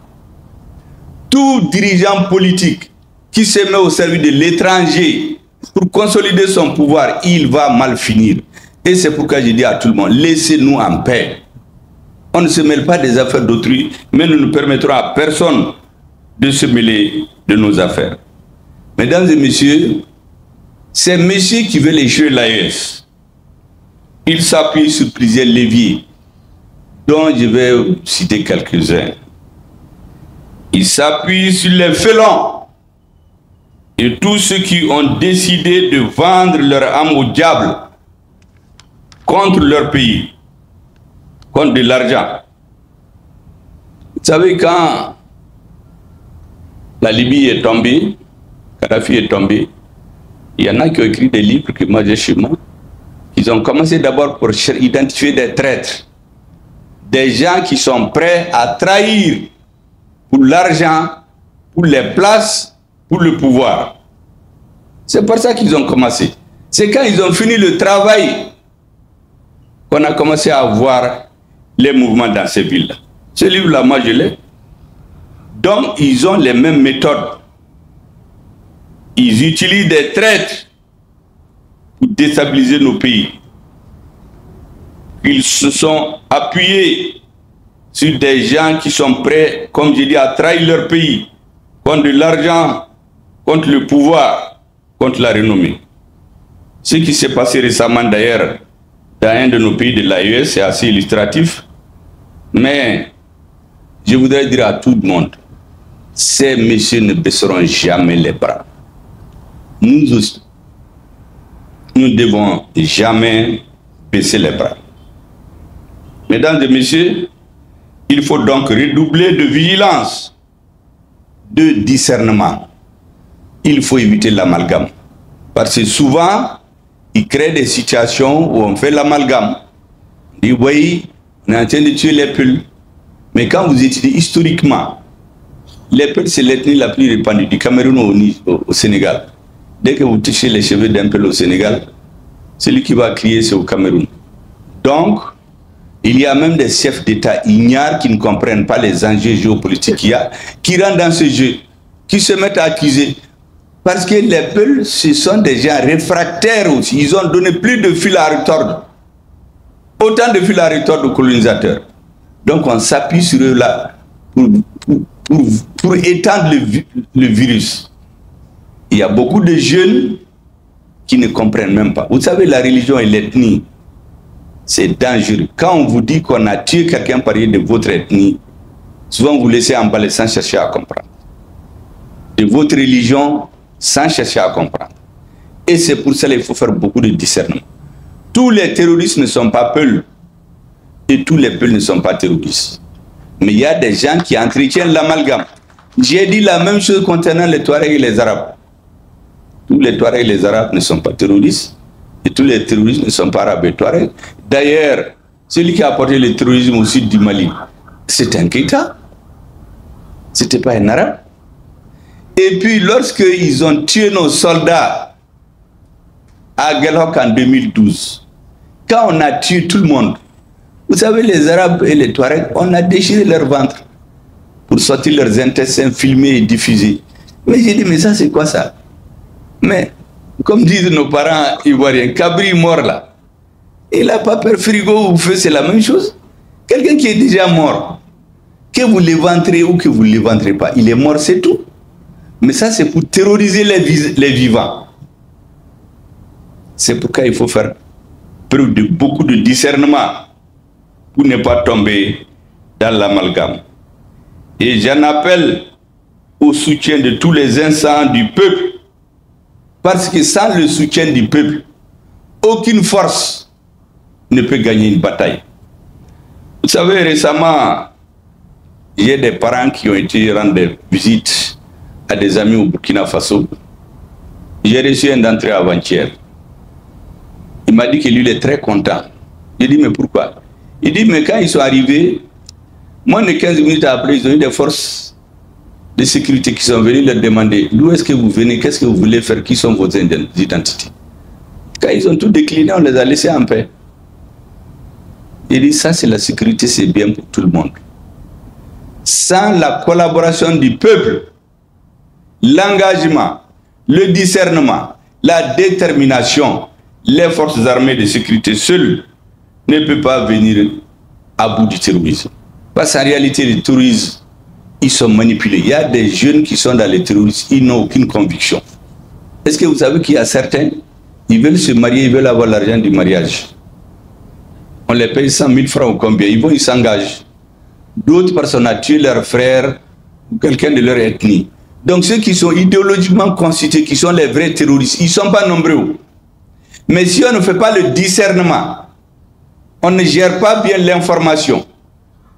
Tout dirigeant politique qui se met au service de l'étranger pour consolider son pouvoir, il va mal finir. Et c'est pourquoi je dis à tout le monde, laissez-nous en paix. On ne se mêle pas des affaires d'autrui, mais nous ne permettrons à personne de se mêler de nos affaires. Mesdames et messieurs, Ces messieurs qui veulent échouer l'AES, ils s'appuient sur plusieurs leviers, dont je vais citer quelques-uns. Ils s'appuient sur les félons et tous ceux qui ont décidé de vendre leur âme au diable contre leur pays, contre de l'argent. Vous savez, quand la Libye est tombée, Kadhafi est tombé, il y en a qui ont écrit des livres que moi j'ai chez moi. Ils ont commencé d'abord pour identifier des traîtres, des gens qui sont prêts à trahir pour l'argent, pour les places, pour le pouvoir. C'est pour ça qu'ils ont commencé. C'est quand ils ont fini le travail qu'on a commencé à voir les mouvements dans ces villes-là. Ce livre-là, moi je l'ai. Donc, ils ont les mêmes méthodes. Ils utilisent des traîtres pour déstabiliser nos pays. Ils se sont appuyés sur des gens qui sont prêts, comme je dis, à trahir leur pays, contre de l'argent, contre le pouvoir, contre la renommée. Ce qui s'est passé récemment d'ailleurs dans un de nos pays de l'AES, c'est assez illustratif. Mais je voudrais dire à tout le monde, ces messieurs ne baisseront jamais les bras. Nous aussi, nous ne devons jamais baisser les bras. Mesdames et messieurs, il faut donc redoubler de vigilance, de discernement. Il faut éviter l'amalgame. Parce que souvent, il crée des situations où on fait l'amalgame. On dit, oui, on est en train de tuer les Peuls. Mais quand vous étudiez historiquement, les Peuls, c'est l'ethnie la plus répandue du Cameroun au Sénégal. Dès que vous touchez les cheveux d'un Peul au Sénégal, celui qui va crier, c'est au Cameroun. Donc, il y a même des chefs d'État ignares qui ne comprennent pas les enjeux géopolitiques qu'il y a, qui rentrent dans ce jeu, qui se mettent à accuser. Parce que les Peuls, ce sont des gens réfractaires aussi. Ils ont donné plus de fil à retordre. Autant de fil à retordre aux colonisateurs. Donc on s'appuie sur eux là pour étendre le virus. Il y a beaucoup de jeunes qui ne comprennent même pas. Vous savez, la religion et l'ethnie, c'est dangereux. Quand on vous dit qu'on a tué quelqu'un par de votre ethnie, souvent vous laissez emballer sans chercher à comprendre. De votre religion, sans chercher à comprendre. Et c'est pour cela qu'il faut faire beaucoup de discernement. Tous les terroristes ne sont pas Peuls. Et tous les Peuls ne sont pas terroristes. Mais il y a des gens qui entretiennent l'amalgame. J'ai dit la même chose concernant les Touaregs et les Arabes. Tous les Touaregs et les Arabes ne sont pas terroristes. Et tous les terroristes ne sont pas Arabes et Touaregs. D'ailleurs, celui qui a apporté le terrorisme au sud du Mali, c'était un Keïta. C'était pas un Arabe. Et puis, lorsqu'ils ont tué nos soldats à Guelhok en 2012, quand on a tué tout le monde, vous savez, les Arabes et les Touaregs, on a déchiré leur ventre pour sortir leurs intestins, filmés et diffusés. Mais j'ai dit, mais ça, c'est quoi ça? Mais, comme disent nos parents ivoiriens, Cabri mort là, il n'a pas peur frigo ou feu, c'est la même chose. Quelqu'un qui est déjà mort, que vous l'éventrez ou que vous ne l'éventrez pas, il est mort, c'est tout. Mais ça, c'est pour terroriser les vivants. C'est pourquoi il faut faire preuve de beaucoup de discernement pour ne pas tomber dans l'amalgame. Et j'en appelle au soutien de tous les instants du peuple, parce que sans le soutien du peuple, aucune force ne peut gagner une bataille. Vous savez, récemment, il y a des parents qui ont été rendre des visites à des amis au Burkina Faso. J'ai reçu un d'entre eux avant-hier. Il m'a dit que lui, il est très content. J'ai dit, mais pourquoi? Il dit, mais quand ils sont arrivés, moins de 15 minutes après, ils ont eu des forces de sécurité qui sont venues leur demander d'où est-ce que vous venez, qu'est-ce que vous voulez faire, qui sont vos identités. Quand ils ont tout décliné, on les a laissés en paix. Il dit, ça c'est la sécurité, c'est bien pour tout le monde. Sans la collaboration du peuple, l'engagement, le discernement, la détermination, les forces armées de sécurité seules ne peuvent pas venir à bout du terrorisme. Parce qu'en réalité, les terroristes, ils sont manipulés. Il y a des jeunes qui sont dans les terroristes, ils n'ont aucune conviction. Est-ce que vous savez qu'il y a certains, ils veulent se marier, ils veulent avoir l'argent du mariage. On les paye 100 000 francs ou combien, ils s'engagent. D'autres personnes ont tué leur frère ou quelqu'un de leur ethnie. Donc ceux qui sont idéologiquement constitués, qui sont les vrais terroristes, ils ne sont pas nombreux. Mais si on ne fait pas le discernement, on ne gère pas bien l'information,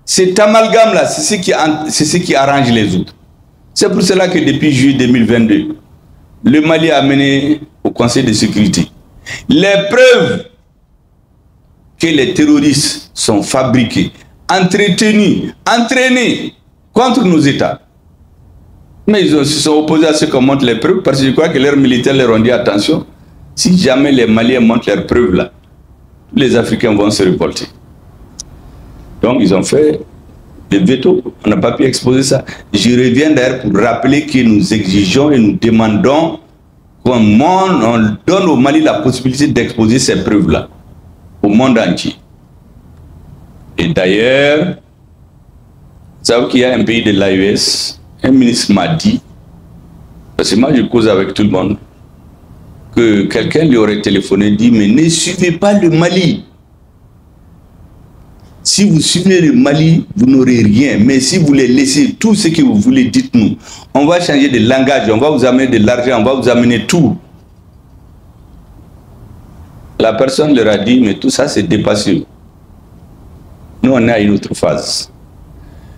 cet amalgame-là, c'est ce qui arrange les autres. C'est pour cela que depuis juillet 2022, le Mali a mené au Conseil de sécurité les preuves que les terroristes sont fabriqués, entretenus, entraînés contre nos États. Mais ils se sont opposés à ce qu'on montre les preuves, parce que je crois que leurs militaires leur ont dit attention, si jamais les Maliens montrent leurs preuves là, les Africains vont se révolter. Donc ils ont fait le veto, on n'a pas pu exposer ça. Je reviens d'ailleurs pour rappeler que nous exigeons et nous demandons qu'on donne au Mali la possibilité d'exposer ces preuves-là au monde entier. Et d'ailleurs, vous savez qu'il y a un pays de l'AES, un ministre m'a dit, parce que moi je cause avec tout le monde, que quelqu'un lui aurait téléphoné et dit, mais ne suivez pas le Mali. Si vous suivez le Mali, vous n'aurez rien. Mais si vous les laissez, tout ce que vous voulez, dites-nous. On va changer de langage, on va vous amener de l'argent, on va vous amener tout. La personne leur a dit, mais tout ça c'est dépassé. Nous on est à une autre phase.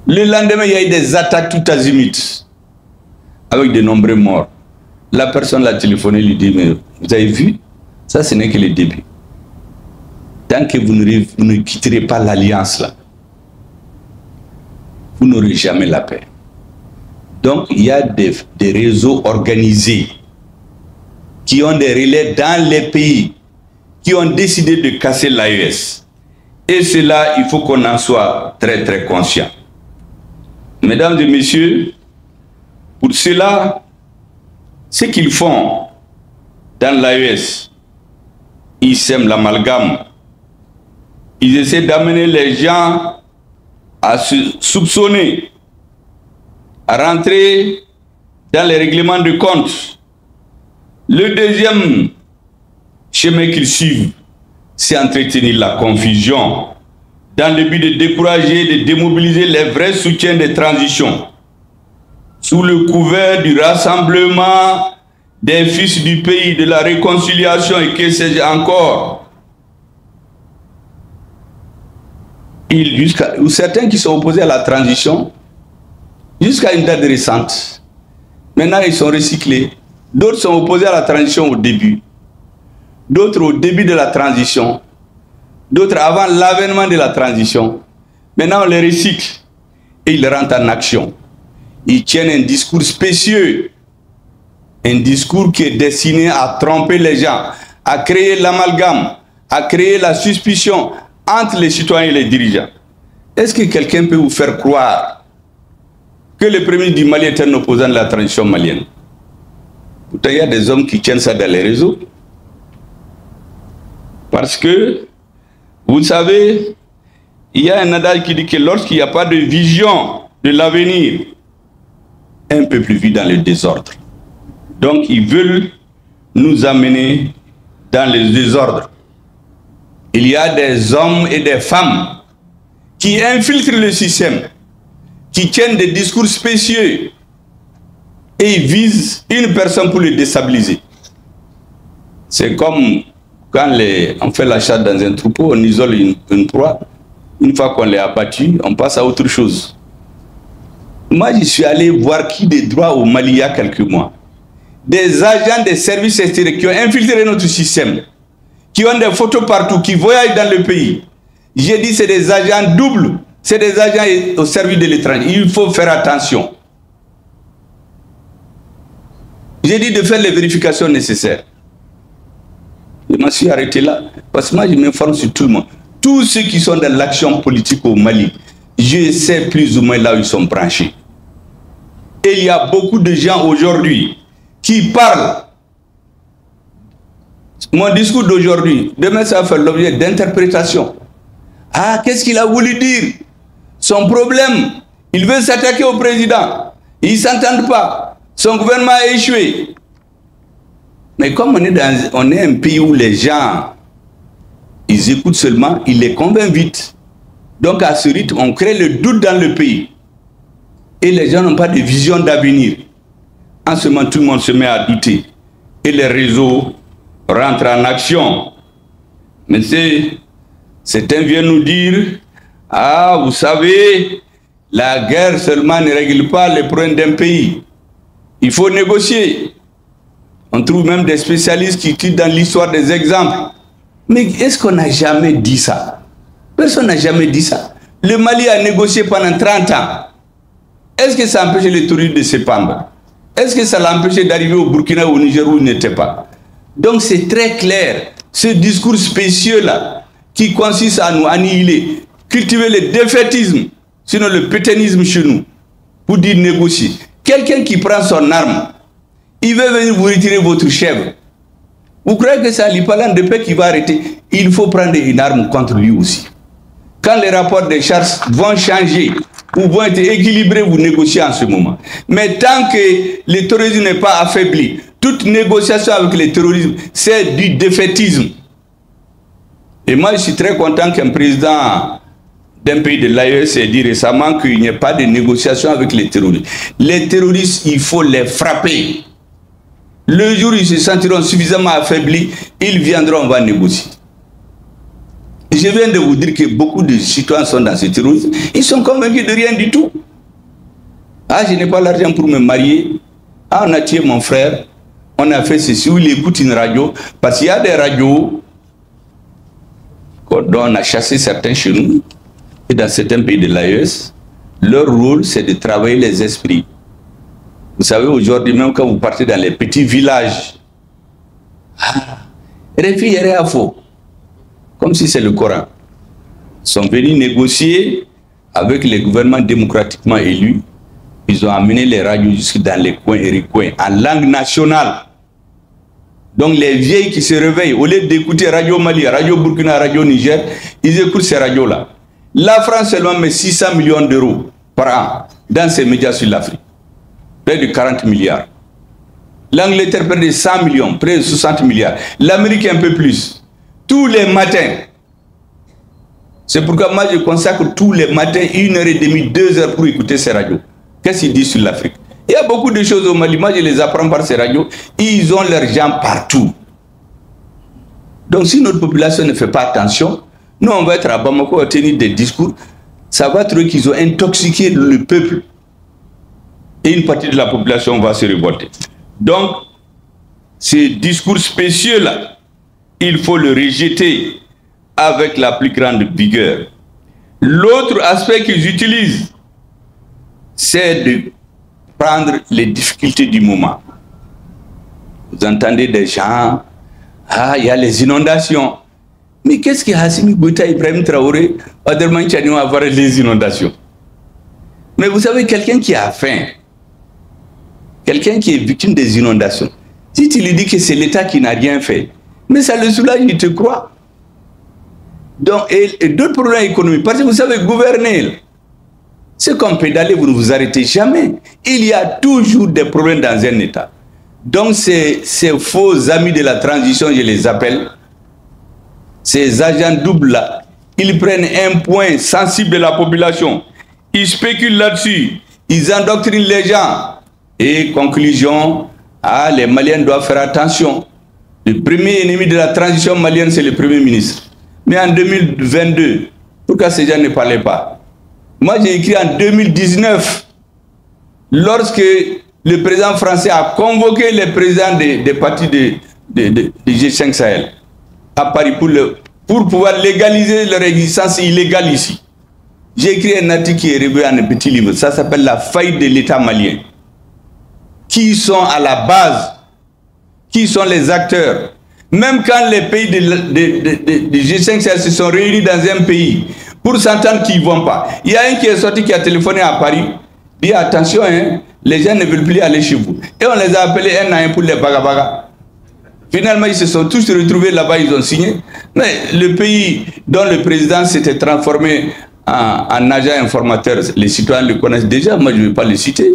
Le lendemain, il y a eu des attaques tout azimut, avec de nombreux morts. La personne l'a téléphoné, lui dit, mais vous avez vu, ça ce n'est que le début. Tant que vous ne quitterez pas l'alliance là, vous n'aurez jamais la paix. Donc il y a des réseaux organisés qui ont des relais dans les pays, qui ont décidé de casser l'AES. Et cela, il faut qu'on en soit très très conscient. Mesdames et messieurs, pour cela, ce qu'ils font dans l'AES, ils sèment l'amalgame. Ils essaient d'amener les gens à se soupçonner, à rentrer dans les règlements de compte. Le deuxième chemin qu'ils suivent, c'est entretenir la confusion dans le but de décourager, de démobiliser les vrais soutiens de transition. Sous le couvert du rassemblement des fils du pays, de la réconciliation et que sais-je encore. Ou certains qui sont opposés à la transition, jusqu'à une date récente. Maintenant, ils sont recyclés. D'autres sont opposés à la transition au début. D'autres au début de la transition. D'autres avant l'avènement de la transition. Maintenant, on les recycle. Et ils rentrent en action. Ils tiennent un discours spécieux. Un discours qui est destiné à tromper les gens, à créer l'amalgame, à créer la suspicion entre les citoyens et les dirigeants. Est-ce que quelqu'un peut vous faire croire que le premier ministre du Mali est un opposant de la transition malienne? Pourtant, il y a des hommes qui tiennent ça dans les réseaux. Parce que, vous savez, il y a un adage qui dit que lorsqu'il n'y a pas de vision de l'avenir, un peuple vit dans le désordre. Donc, ils veulent nous amener dans le désordre. Il y a des hommes et des femmes qui infiltrent le système, qui tiennent des discours spécieux et ils visent une personne pour le déstabiliser. C'est comme quand on fait la chasse dans un troupeau, on isole une proie. Une fois qu'on l'a abattu, on passe à autre chose. Moi, je suis allé voir qui de droit au Mali il y a quelques mois. Des agents des services extérieurs qui ont infiltré notre système, qui ont des photos partout, qui voyagent dans le pays. J'ai dit c'est des agents doubles, c'est des agents au service de l'étranger. Il faut faire attention. J'ai dit de faire les vérifications nécessaires. Je m'en suis arrêté là, parce que moi je m'informe sur tout le monde. Tous ceux qui sont dans l'action politique au Mali, je sais plus ou moins là où ils sont branchés. Et il y a beaucoup de gens aujourd'hui qui parlent. Mon discours d'aujourd'hui, demain ça va faire l'objet d'interprétation. Ah, qu'est-ce qu'il a voulu dire? Son problème, il veut s'attaquer au président. Ils ne s'entendent pas. Son gouvernement a échoué. Mais comme on est un pays où les gens, ils écoutent seulement, ils les convainquent vite. Donc à ce rythme, on crée le doute dans le pays. Et les gens n'ont pas de vision d'avenir. En ce moment, tout le monde se met à douter. Et les réseaux rentrent en action. Mais certains viennent nous dire, ah, vous savez, la guerre seulement ne règle pas les problèmes d'un pays. Il faut négocier. On trouve même des spécialistes qui citent dans l'histoire des exemples. Mais est-ce qu'on n'a jamais dit ça? Personne n'a jamais dit ça. Le Mali a négocié pendant 30 ans. Est-ce que ça a empêché les touristes de se pendre? Est-ce que ça l'a empêché d'arriver au Burkina ou au Niger où il n'était pas? Donc c'est très clair. Ce discours spécieux-là, qui consiste à nous annihiler, cultiver le défaitisme, sinon le pétainisme chez nous, pour dire négocier. Quelqu'un qui prend son arme, il veut venir vous retirer votre chèvre. Vous croyez que c'est l'Ipalan de paix qui va arrêter? Il faut prendre une arme contre lui aussi. Quand les rapports des charges vont changer ou vont être équilibrés, vous négociez en ce moment. Mais tant que le terrorisme n'est pas affaibli, toute négociation avec le terrorisme, c'est du défaitisme. Et moi, je suis très content qu'un président d'un pays de l'AES ait dit récemment qu'il n'y ait pas de négociation avec les terroristes. Les terroristes, il faut les frapper. Le jour où ils se sentiront suffisamment affaiblis, ils viendront, on va négocier. Je viens de vous dire que beaucoup de citoyens sont dans ce terrorisme. Ils sont convaincus de rien du tout. Ah, je n'ai pas l'argent pour me marier. Ah, on a tué mon frère. On a fait ceci. Ou il écoute une radio. Parce qu'il y a des radios dont on a chassé certains chez nous. Et dans certains pays de l'AES, leur rôle, c'est de travailler les esprits. Vous savez, aujourd'hui, même quand vous partez dans les petits villages, comme si c'est le Coran, sont venus négocier avec les gouvernements démocratiquement élus. Ils ont amené les radios jusque dans les coins et recoins, en langue nationale. Donc les vieilles qui se réveillent, au lieu d'écouter Radio Mali, Radio Burkina, Radio Niger, ils écoutent ces radios-là. La France seulement met 600 millions d'euros par an dans ses médias sur l'Afrique. Près de 40 milliards. L'Angleterre près de 100 millions, près de 60 milliards. L'Amérique un peu plus. Tous les matins. C'est pourquoi moi je consacre tous les matins 1h30, 2h pour écouter ces radios. Qu'est-ce qu'ils disent sur l'Afrique? Il y a beaucoup de choses au Mali, moi je les apprends par ces radios. Ils ont leurs gens partout. Donc si notre population ne fait pas attention, nous on va être à Bamako à tenir des discours. Ça va trouver qu'ils ont intoxiqué le peuple. Et une partie de la population va se révolter. Donc, ces discours spéciaux-là, il faut le rejeter avec la plus grande vigueur. L'autre aspect qu'ils utilisent, c'est de prendre les difficultés du moment. Vous entendez des gens, ah, il y a les inondations. Mais qu'est-ce que Hassimi Goïta, Ibrahim Traoré, Adelman Tchani vont avoir les inondations? Mais vous savez, quelqu'un qui a faim, quelqu'un qui est victime des inondations, si tu lui dis que c'est l'État qui n'a rien fait, mais ça le soulage, il te croit. Donc, et d'autres problèmes économiques, parce que vous savez, gouverner, c'est comme pédaler, vous ne vous arrêtez jamais. Il y a toujours des problèmes dans un État. Donc, ces faux amis de la transition, je les appelle, ces agents doubles-là, ils prennent un point sensible de la population, ils spéculent là-dessus, ils endoctrinent les gens. Et conclusion, ah, les Maliens doivent faire attention. Le premier ennemi de la transition malienne, c'est le Premier ministre. Mais en 2022, pourquoi ces gens ne parlaient pas? Moi, j'ai écrit en 2019, lorsque le président français a convoqué les présidents des partis de G5 Sahel à Paris pour pouvoir légaliser leur existence illégale ici. J'ai écrit un article qui est revu en un petit livre. Ça s'appelle La faillite de l'État malien. Qui sont à la base? Qui sont les acteurs? Même quand les pays de G5 Sahel se sont réunis dans un pays pour s'entendre qu'ils ne vont pas. Il y a un qui est sorti, qui a téléphoné à Paris, dit attention, hein, les gens ne veulent plus aller chez vous. Et on les a appelés un à un pour les baga-baga. Finalement, ils se sont tous retrouvés là-bas, ils ont signé. Mais le pays dont le président s'était transformé en agent informateur, les citoyens le connaissent déjà, moi je ne vais pas le citer.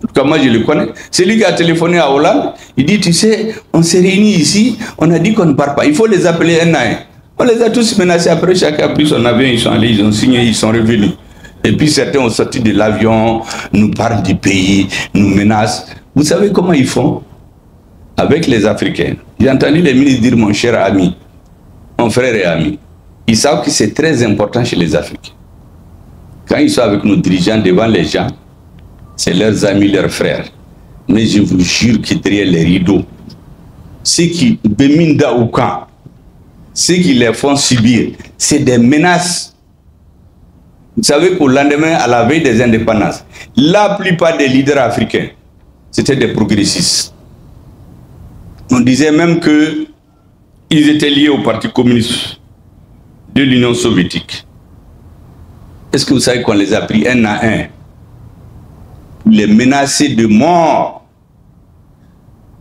En tout cas, moi je le connais. C'est lui qui a téléphoné à Hollande. Il dit, tu sais, on s'est réunis ici, on a dit qu'on ne part pas. Il faut les appeler un à un. On les a tous menacés. Après, chacun a pris son avion, ils sont allés, ils ont signé, ils sont revenus. Et puis certains ont sorti de l'avion, nous parlent du pays, nous menacent. Vous savez comment ils font? Avec les Africains. J'ai entendu les ministres dire, mon cher ami, mon frère et ami, ils savent que c'est très important chez les Africains. Quand ils sont avec nos dirigeants devant les gens, c'est leurs amis, leurs frères. Mais je vous jure que derrière les rideaux, ceux qui béminda ou quand, ceux qui les font subir, c'est des menaces. Vous savez qu'au lendemain, à la veille des indépendances, la plupart des leaders africains, c'était des progressistes. On disait même qu'ils étaient liés au Parti communiste de l'Union soviétique. Est-ce que vous savez qu'on les a pris un à un pour les menacer de mort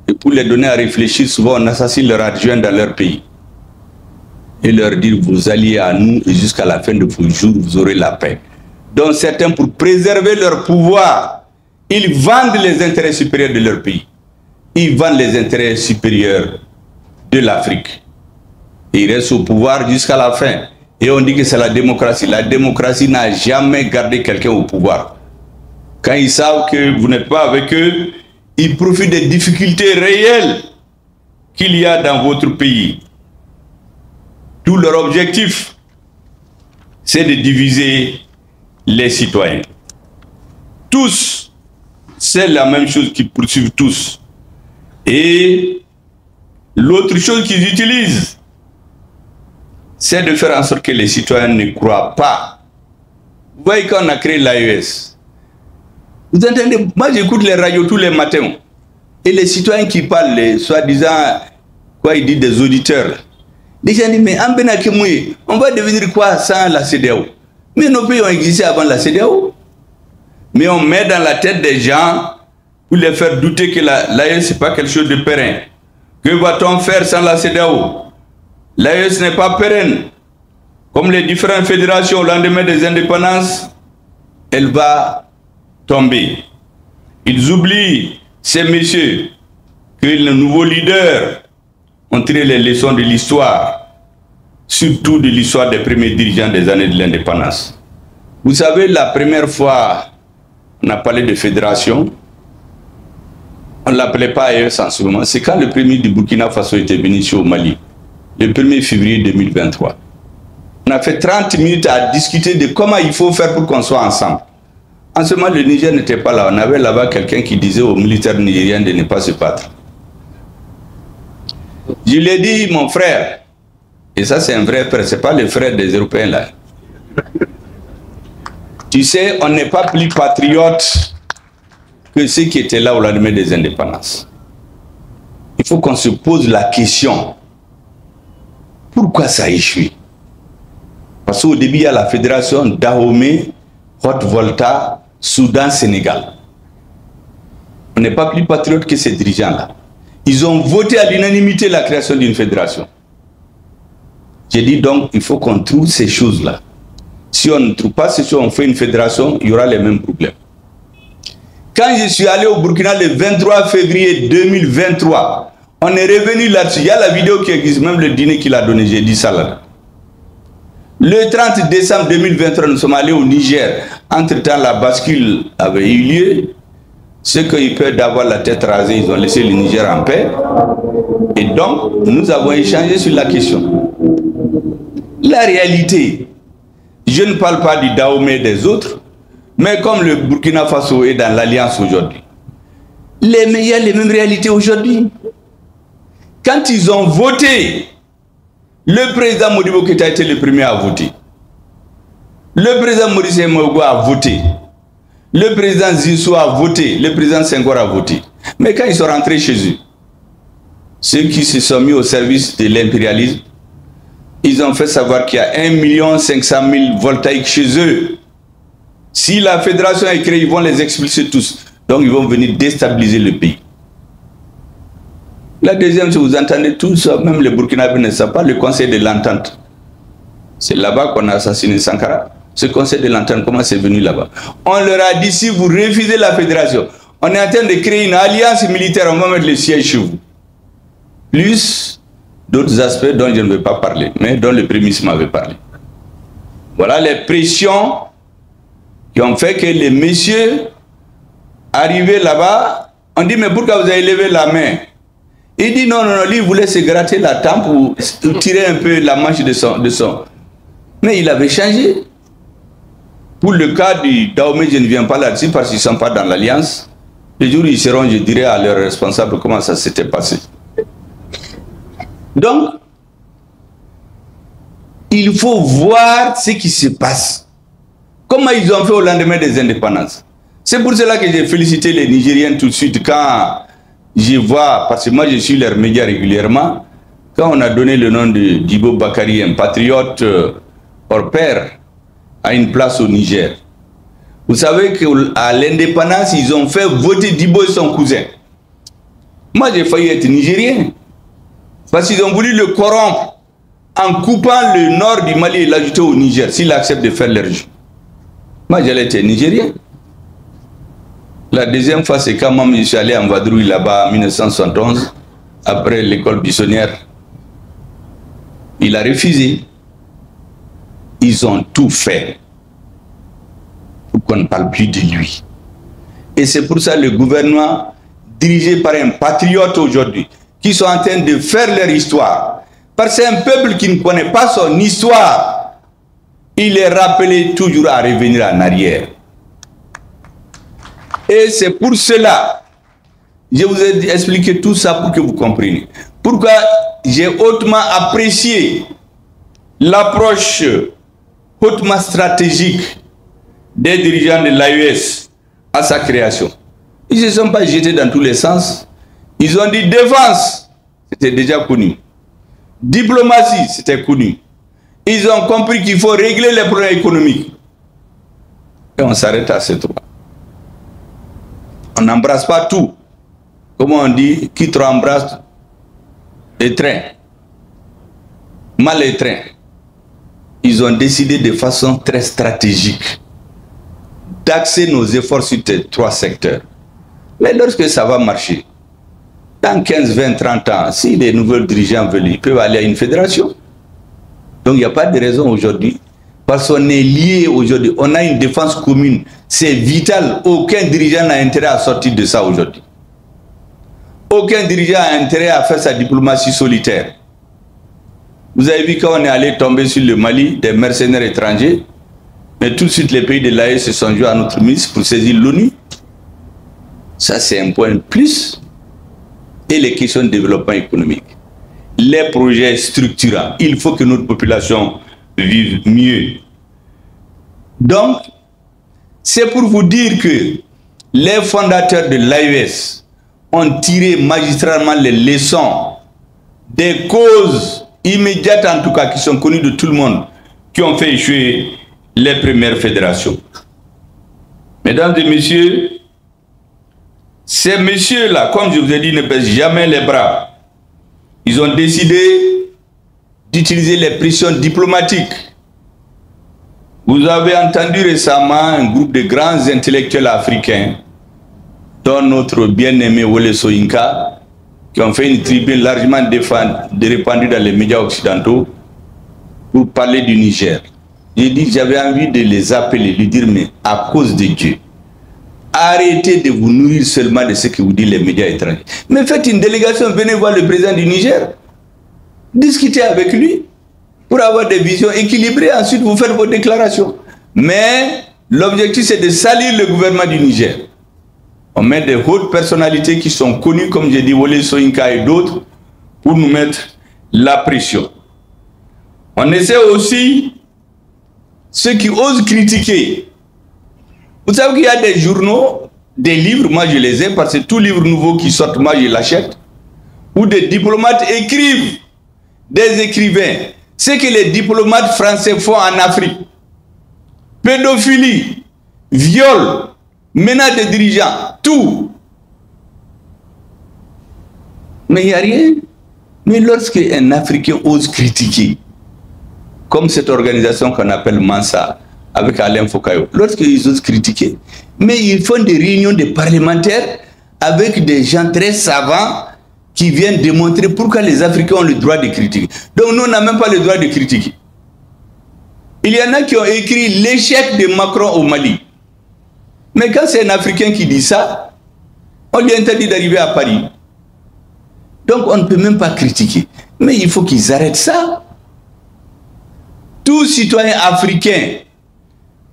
et pour les donner à réfléchir? Souvent on assassine leurs adjoints dans leur pays et leur dire vous alliez à nous et jusqu'à la fin de vos jours vous aurez la paix. Donc certains, pour préserver leur pouvoir, ils vendent les intérêts supérieurs de leur pays. Ils vendent les intérêts supérieurs de l'Afrique. Ils restent au pouvoir jusqu'à la fin. Et on dit que c'est la démocratie. La démocratie n'a jamais gardé quelqu'un au pouvoir. Quand ils savent que vous n'êtes pas avec eux, ils profitent des difficultés réelles qu'il y a dans votre pays. Tout leur objectif, c'est de diviser les citoyens. Tous, c'est la même chose qu'ils poursuivent tous. Et l'autre chose qu'ils utilisent, c'est de faire en sorte que les citoyens ne croient pas. Vous voyez, quand on a créé l'AES, vous entendez, moi j'écoute les radios tous les matins, et les citoyens qui parlent, les soi-disant, quoi ils disent, des auditeurs, les gens disent, mais on va devenir quoi sans la CEDEAO? Mais nos pays ont existé avant la CEDEAO. Mais on met dans la tête des gens pour les faire douter que l'AES n'est pas quelque chose de pérenne. Que va-t-on faire sans la CEDEAO? L'AES n'est pas pérenne. Comme les différentes fédérations au lendemain des indépendances, elle va tomber. Ils oublient, ces messieurs, que les nouveaux leaders ont tiré les leçons de l'histoire, surtout de l'histoire des premiers dirigeants des années de l'indépendance. Vous savez, la première fois, on a parlé de fédération, on ne l'appelait pas AES en ce moment, c'est quand le premier du Burkina Faso était venu ici au Mali, le 1er février 2023. On a fait 30 minutes à discuter de comment il faut faire pour qu'on soit ensemble. En ce moment, le Niger n'était pas là. On avait là-bas quelqu'un qui disait aux militaires nigériens de ne pas se battre. Je lui ai dit, mon frère, et ça c'est un vrai frère, ce n'est pas le frère des Européens là. Tu sais, on n'est pas plus patriote que ceux qui étaient là au lendemain des indépendances. Il faut qu'on se pose la question, pourquoi ça a échoué? Parce qu'au début, il y a la fédération Dahomey, Haute-Volta, Soudan, Sénégal. On n'est pas plus patriote que ces dirigeants-là. Ils ont voté à l'unanimité la création d'une fédération. J'ai dit donc, il faut qu'on trouve ces choses-là. Si on ne trouve pas ces choses, on fait une fédération, il y aura les mêmes problèmes. Quand je suis allé au Burkina le 23 février 2023, on est revenu là-dessus. Il y a la vidéo qui existe, même le dîner qu'il a donné, j'ai dit ça là. Le 30 décembre 2023, nous sommes allés au Niger. Entre-temps, la bascule avait eu lieu. Ceux qui ont peur d'avoir la tête rasée, ils ont laissé le Niger en paix. Et donc, nous avons échangé sur la question. La réalité, je ne parle pas du Dahomey des autres, mais comme le Burkina Faso est dans l'alliance aujourd'hui, il y a les mêmes réalités aujourd'hui. Quand ils ont voté, le président Modibo Keïta a été le premier à voter. Le président Maurice Mogo a voté. Le président Zissou a voté. Le président Senghor a voté. Mais quand ils sont rentrés chez eux, ceux qui se sont mis au service de l'impérialisme, ils ont fait savoir qu'il y a 1 500 000 voltaïques chez eux. Si la fédération est créée, ils vont les expulser tous. Donc ils vont venir déstabiliser le pays. La deuxième, si vous entendez tout ça, même le Burkinabé ne savent pas, le conseil de l'entente. C'est là-bas qu'on a assassiné Sankara. Ce conseil de l'entente, comment c'est venu là-bas? On leur a dit, si vous refusez la fédération, On est en train de créer une alliance militaire, on va mettre le siège chez vous. Plus d'autres aspects dont je ne vais pas parler, mais dont le Premier ministre m'avait parlé. Voilà les pressions qui ont fait que les messieurs arrivés là-bas, on dit mais pourquoi vous avez levé la main? Il dit non, non, non, lui il voulait se gratter la tempe ou tirer un peu la manche de son. Mais il avait changé. Pour le cas du Dahomey, je ne viens pas là-dessus parce qu'ils ne sont pas dans l'alliance. Le jour où ils seront, je dirai à leurs responsables comment ça s'était passé. Donc, il faut voir ce qui se passe. Comment ils ont fait au lendemain des indépendances. C'est pour cela que j'ai félicité les Nigériens tout de suite quand je vois, parce que moi je suis leurs médias régulièrement, quand on a donné le nom de Dibo Bakari, un patriote hors pair, à une place au Niger. Vous savez qu'à l'indépendance, ils ont fait voter Dibo et son cousin. Moi j'ai failli être Nigérien. Parce qu'ils ont voulu le corrompre en coupant le nord du Mali et l'ajouter au Niger, s'il accepte de faire leur jeu. Moi j'allais être Nigérien. La deuxième fois, c'est quand même je suis allé en vadrouille là-bas en 1971, après l'école buissonnière. Il a refusé. Ils ont tout fait pour qu'on ne parle plus de lui. Et c'est pour ça que le gouvernement, dirigé par un patriote aujourd'hui, qui sont en train de faire leur histoire. Parce que c'est un peuple qui ne connaît pas son histoire. Il est rappelé toujours à revenir en arrière. Et c'est pour cela, je vous ai expliqué tout ça pour que vous compreniez. Pourquoi j'ai hautement apprécié l'approche hautement stratégique des dirigeants de l'AES à sa création. Ils ne se sont pas jetés dans tous les sens. Ils ont dit défense, c'était déjà connu. Diplomatie, c'était connu. Ils ont compris qu'il faut régler les problèmes économiques. Et on s'arrête à ces trois. On n'embrasse pas tout. Comment on dit, qui trop embrasse les trains. Mal les trains. Ils ont décidé de façon très stratégique d'axer nos efforts sur ces trois secteurs. Mais lorsque ça va marcher, dans 15, 20, 30 ans, si les nouveaux dirigeants veulent, ils peuvent aller à une fédération. Donc il n'y a pas de raison aujourd'hui. Parce qu'on est liés aujourd'hui, on a une défense commune. C'est vital. Aucun dirigeant n'a intérêt à sortir de ça aujourd'hui. Aucun dirigeant n'a intérêt à faire sa diplomatie solitaire. Vous avez vu quand on est allé tomber sur le Mali, des mercenaires étrangers, mais tout de suite les pays de l'AE se sont joués à notre ministre pour saisir l'ONU. Ça c'est un point de plus. Et les questions de développement économique. Les projets structurants. Il faut que notre population vive mieux. Donc, c'est pour vous dire que les fondateurs de l'AES ont tiré magistralement les leçons des causes immédiates, en tout cas, qui sont connues de tout le monde, qui ont fait échouer les premières fédérations. Mesdames et messieurs, ces messieurs-là, comme je vous ai dit, ne baissent jamais les bras. Ils ont décidé d'utiliser les pressions diplomatiques. Vous avez entendu récemment un groupe de grands intellectuels africains, dont notre bien-aimé Wole Soyinka, qui ont fait une tribune largement répandue dans les médias occidentaux pour parler du Niger. J'ai dit, j'avais envie de les appeler, lui dire, mais à cause de Dieu, arrêtez de vous nourrir seulement de ce que vous disent les médias étrangers. Mais faites une délégation, venez voir le président du Niger. Discutez avec lui pour avoir des visions équilibrées. Ensuite, vous faites vos déclarations. Mais l'objectif, c'est de salir le gouvernement du Niger. On met des hautes personnalités qui sont connues, comme j'ai dit, Wole Soyinka et d'autres, pour nous mettre la pression. On essaie aussi ceux qui osent critiquer. Vous savez qu'il y a des journaux, des livres, moi je les ai, parce que tout livre nouveau qui sort, moi je l'achète, où des diplomates écrivent, des écrivains, ce que les diplomates français font en Afrique. Pédophilie, viol, menace des dirigeants, tout. Mais il n'y a rien. Mais lorsque un Africain ose critiquer, comme cette organisation qu'on appelle Mansa, avec Alain Fokayo, lorsqu'ils osent critiquer. Mais ils font des réunions de parlementaires avec des gens très savants qui viennent démontrer pourquoi les Africains ont le droit de critiquer. Donc nous, on n'a même pas le droit de critiquer. Il y en a qui ont écrit l'échec de Macron au Mali. Mais quand c'est un Africain qui dit ça, on lui interdit d'arriver à Paris. Donc on ne peut même pas critiquer. Mais il faut qu'ils arrêtent ça. Tous citoyens africains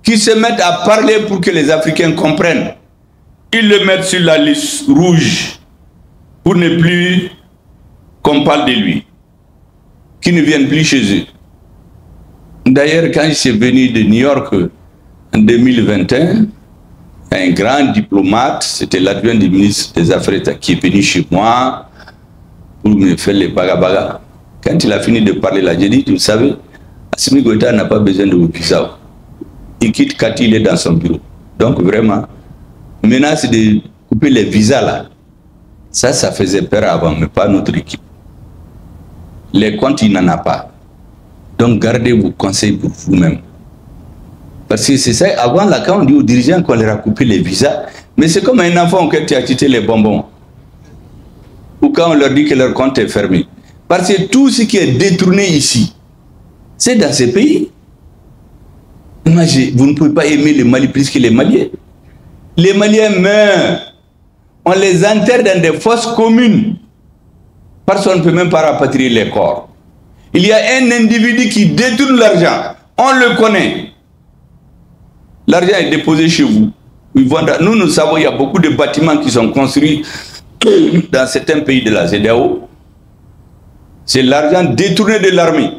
qui se mettent à parler pour que les Africains comprennent, ils le mettent sur la liste rouge pour ne plus qu'on parle de lui, qu'ils ne viennent plus chez eux. D'ailleurs, quand je suis venu de New York en 2021, un grand diplomate, c'était l'adjoint du ministre des Affaires étrangères qui est venu chez moi pour me faire les baga-baga. Quand il a fini de parler là, j'ai dit, vous savez, Assimi Goïta n'a pas besoin de vos visa. Il quitte Kati, il est dans son bureau. Donc vraiment, maintenant c'est de couper les visas là. Ça faisait peur avant, mais pas notre équipe. Les comptes, il n'en a pas. Donc gardez vos conseils pour vous-même. Parce que c'est ça, avant là, quand on dit aux dirigeants qu'on leur a coupé les visas, mais c'est comme un enfant auquel tu as quitté les bonbons. Ou quand on leur dit que leur compte est fermé. Parce que tout ce qui est détourné ici, c'est dans ces pays. Imaginez, vous ne pouvez pas aimer le Mali plus que les Maliens. Les Maliens meurent. On les enterre dans des fosses communes. Parce qu'on ne peut même pas rapatrier les corps. Il y a un individu qui détourne l'argent. On le connaît. L'argent est déposé chez vous. Nous, nous savons qu'il y a beaucoup de bâtiments qui sont construits dans certains pays de la CEDEAO. C'est l'argent détourné de l'armée.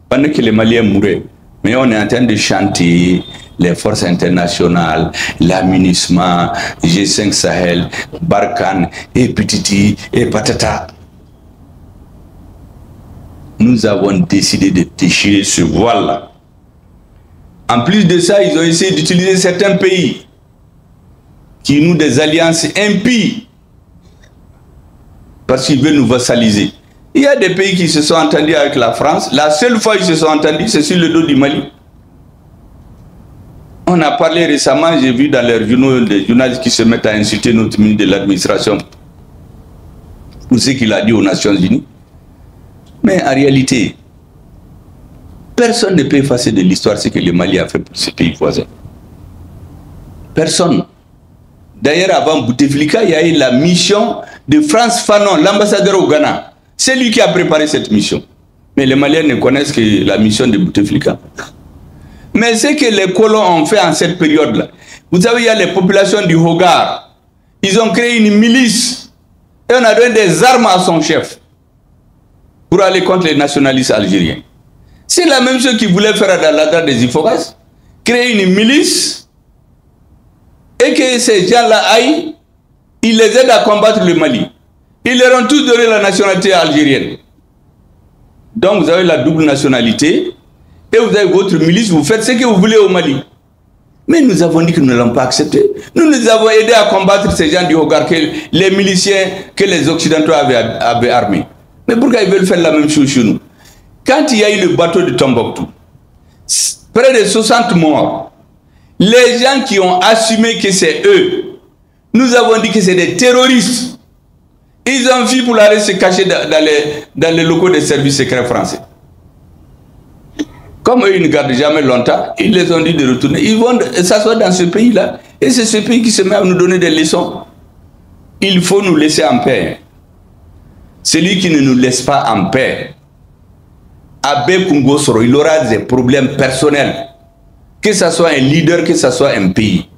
Pendant que les Maliens mouraient. Mais on est en train de chanter les forces internationales, l'amunissement, G5 Sahel, Barkhane, et Petiti, et Patata. Nous avons décidé de déchirer ce voile-là. En plus de ça, ils ont essayé d'utiliser certains pays qui nouent des alliances impies parce qu'ils veulent nous vassaliser. Il y a des pays qui se sont entendus avec la France. La seule fois qu'ils se sont entendus, c'est sur le dos du Mali. On a parlé récemment, j'ai vu dans les journaux des journalistes qui se mettent à insulter notre ministre de l'administration pour ce qu'il a dit aux Nations Unies. Mais en réalité, personne ne peut effacer de l'histoire ce que le Mali a fait pour ces pays voisins. Personne. D'ailleurs, avant Bouteflika, il y a eu la mission de France Fanon, l'ambassadeur au Ghana. C'est lui qui a préparé cette mission. Mais les Maliens ne connaissent que la mission de Bouteflika. Mais ce que les colons ont fait en cette période-là, vous savez, il y a les populations du Hogar. Ils ont créé une milice et on a donné des armes à son chef pour aller contre les nationalistes algériens. C'est la même chose qu'ils voulaient faire dans la des Ifokas, créer une milice et que ces gens-là aillent, ils les aident à combattre le Mali. Ils leur ont tous donné la nationalité algérienne. Donc vous avez la double nationalité et vous avez votre milice, vous faites ce que vous voulez au Mali. Mais nous avons dit que nous ne l'avons pas accepté. Nous avons aidé à combattre ces gens du Hogar, les miliciens que les Occidentaux avaient armés. Mais pourquoi ils veulent faire la même chose chez nous? Quand il y a eu le bateau de Tombouctou, près de 60 morts, les gens qui ont assumé que c'est eux, nous avons dit que c'est des terroristes. Ils ont fui pour aller se cacher dans les locaux des services secrets français. Comme eux, ils ne gardent jamais longtemps, ils les ont dit de retourner. Ils vont s'asseoir dans ce pays-là. Et c'est ce pays qui se met à nous donner des leçons. Il faut nous laisser en paix. Celui qui ne nous laisse pas en paix, Abbé Kungosoro, il aura des problèmes personnels. Que ce soit un leader, que ce soit un pays.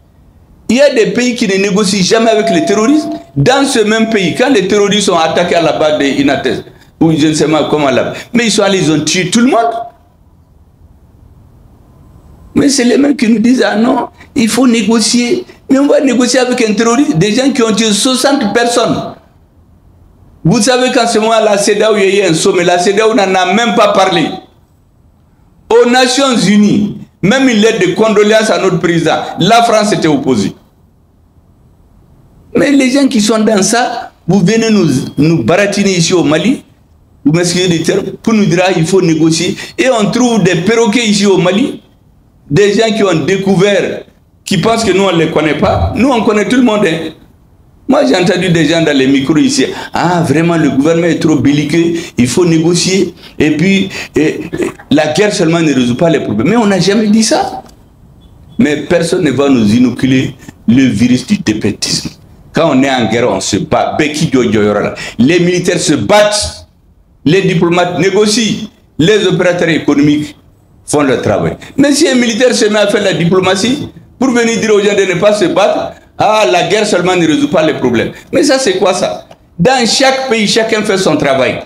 Il y a des pays qui ne négocient jamais avec les terroristes. Dans ce même pays, quand les terroristes sont attaqués à la base de Inates, ou je ne sais pas comment là, mais ils sont allés, ils ont tué tout le monde. Mais c'est les mêmes qui nous disent, ah non, il faut négocier. Mais on va négocier avec un terroriste, des gens qui ont tué 60 personnes. Vous savez qu'en ce moment, la CEDEAO, il y a eu un sommet. La CEDEAO n'en a même pas parlé. Aux Nations Unies, même une lettre de condoléances à notre président, la France était opposée. Mais les gens qui sont dans ça, vous venez nous baratiner ici au Mali, vous m'excusez du terme, pour nous dire qu'il faut négocier. Et on trouve des perroquets ici au Mali, des gens qui ont découvert, qui pensent que nous on ne les connaît pas. Nous on connaît tout le monde. Hein. Moi j'ai entendu des gens dans les micros ici, ah vraiment le gouvernement est trop belliqueux, il faut négocier, et puis la guerre seulement ne résout pas les problèmes. Mais on n'a jamais dit ça. Mais personne ne va nous inoculer le virus du défaitisme. Quand on est en guerre, on se bat. Les militaires se battent, les diplomates négocient, les opérateurs économiques font le travail. Mais si un militaire se met à faire la diplomatie, pour venir dire aux gens de ne pas se battre, ah, la guerre seulement ne résout pas les problèmes. Mais ça, c'est quoi ça? Dans chaque pays, chacun fait son travail.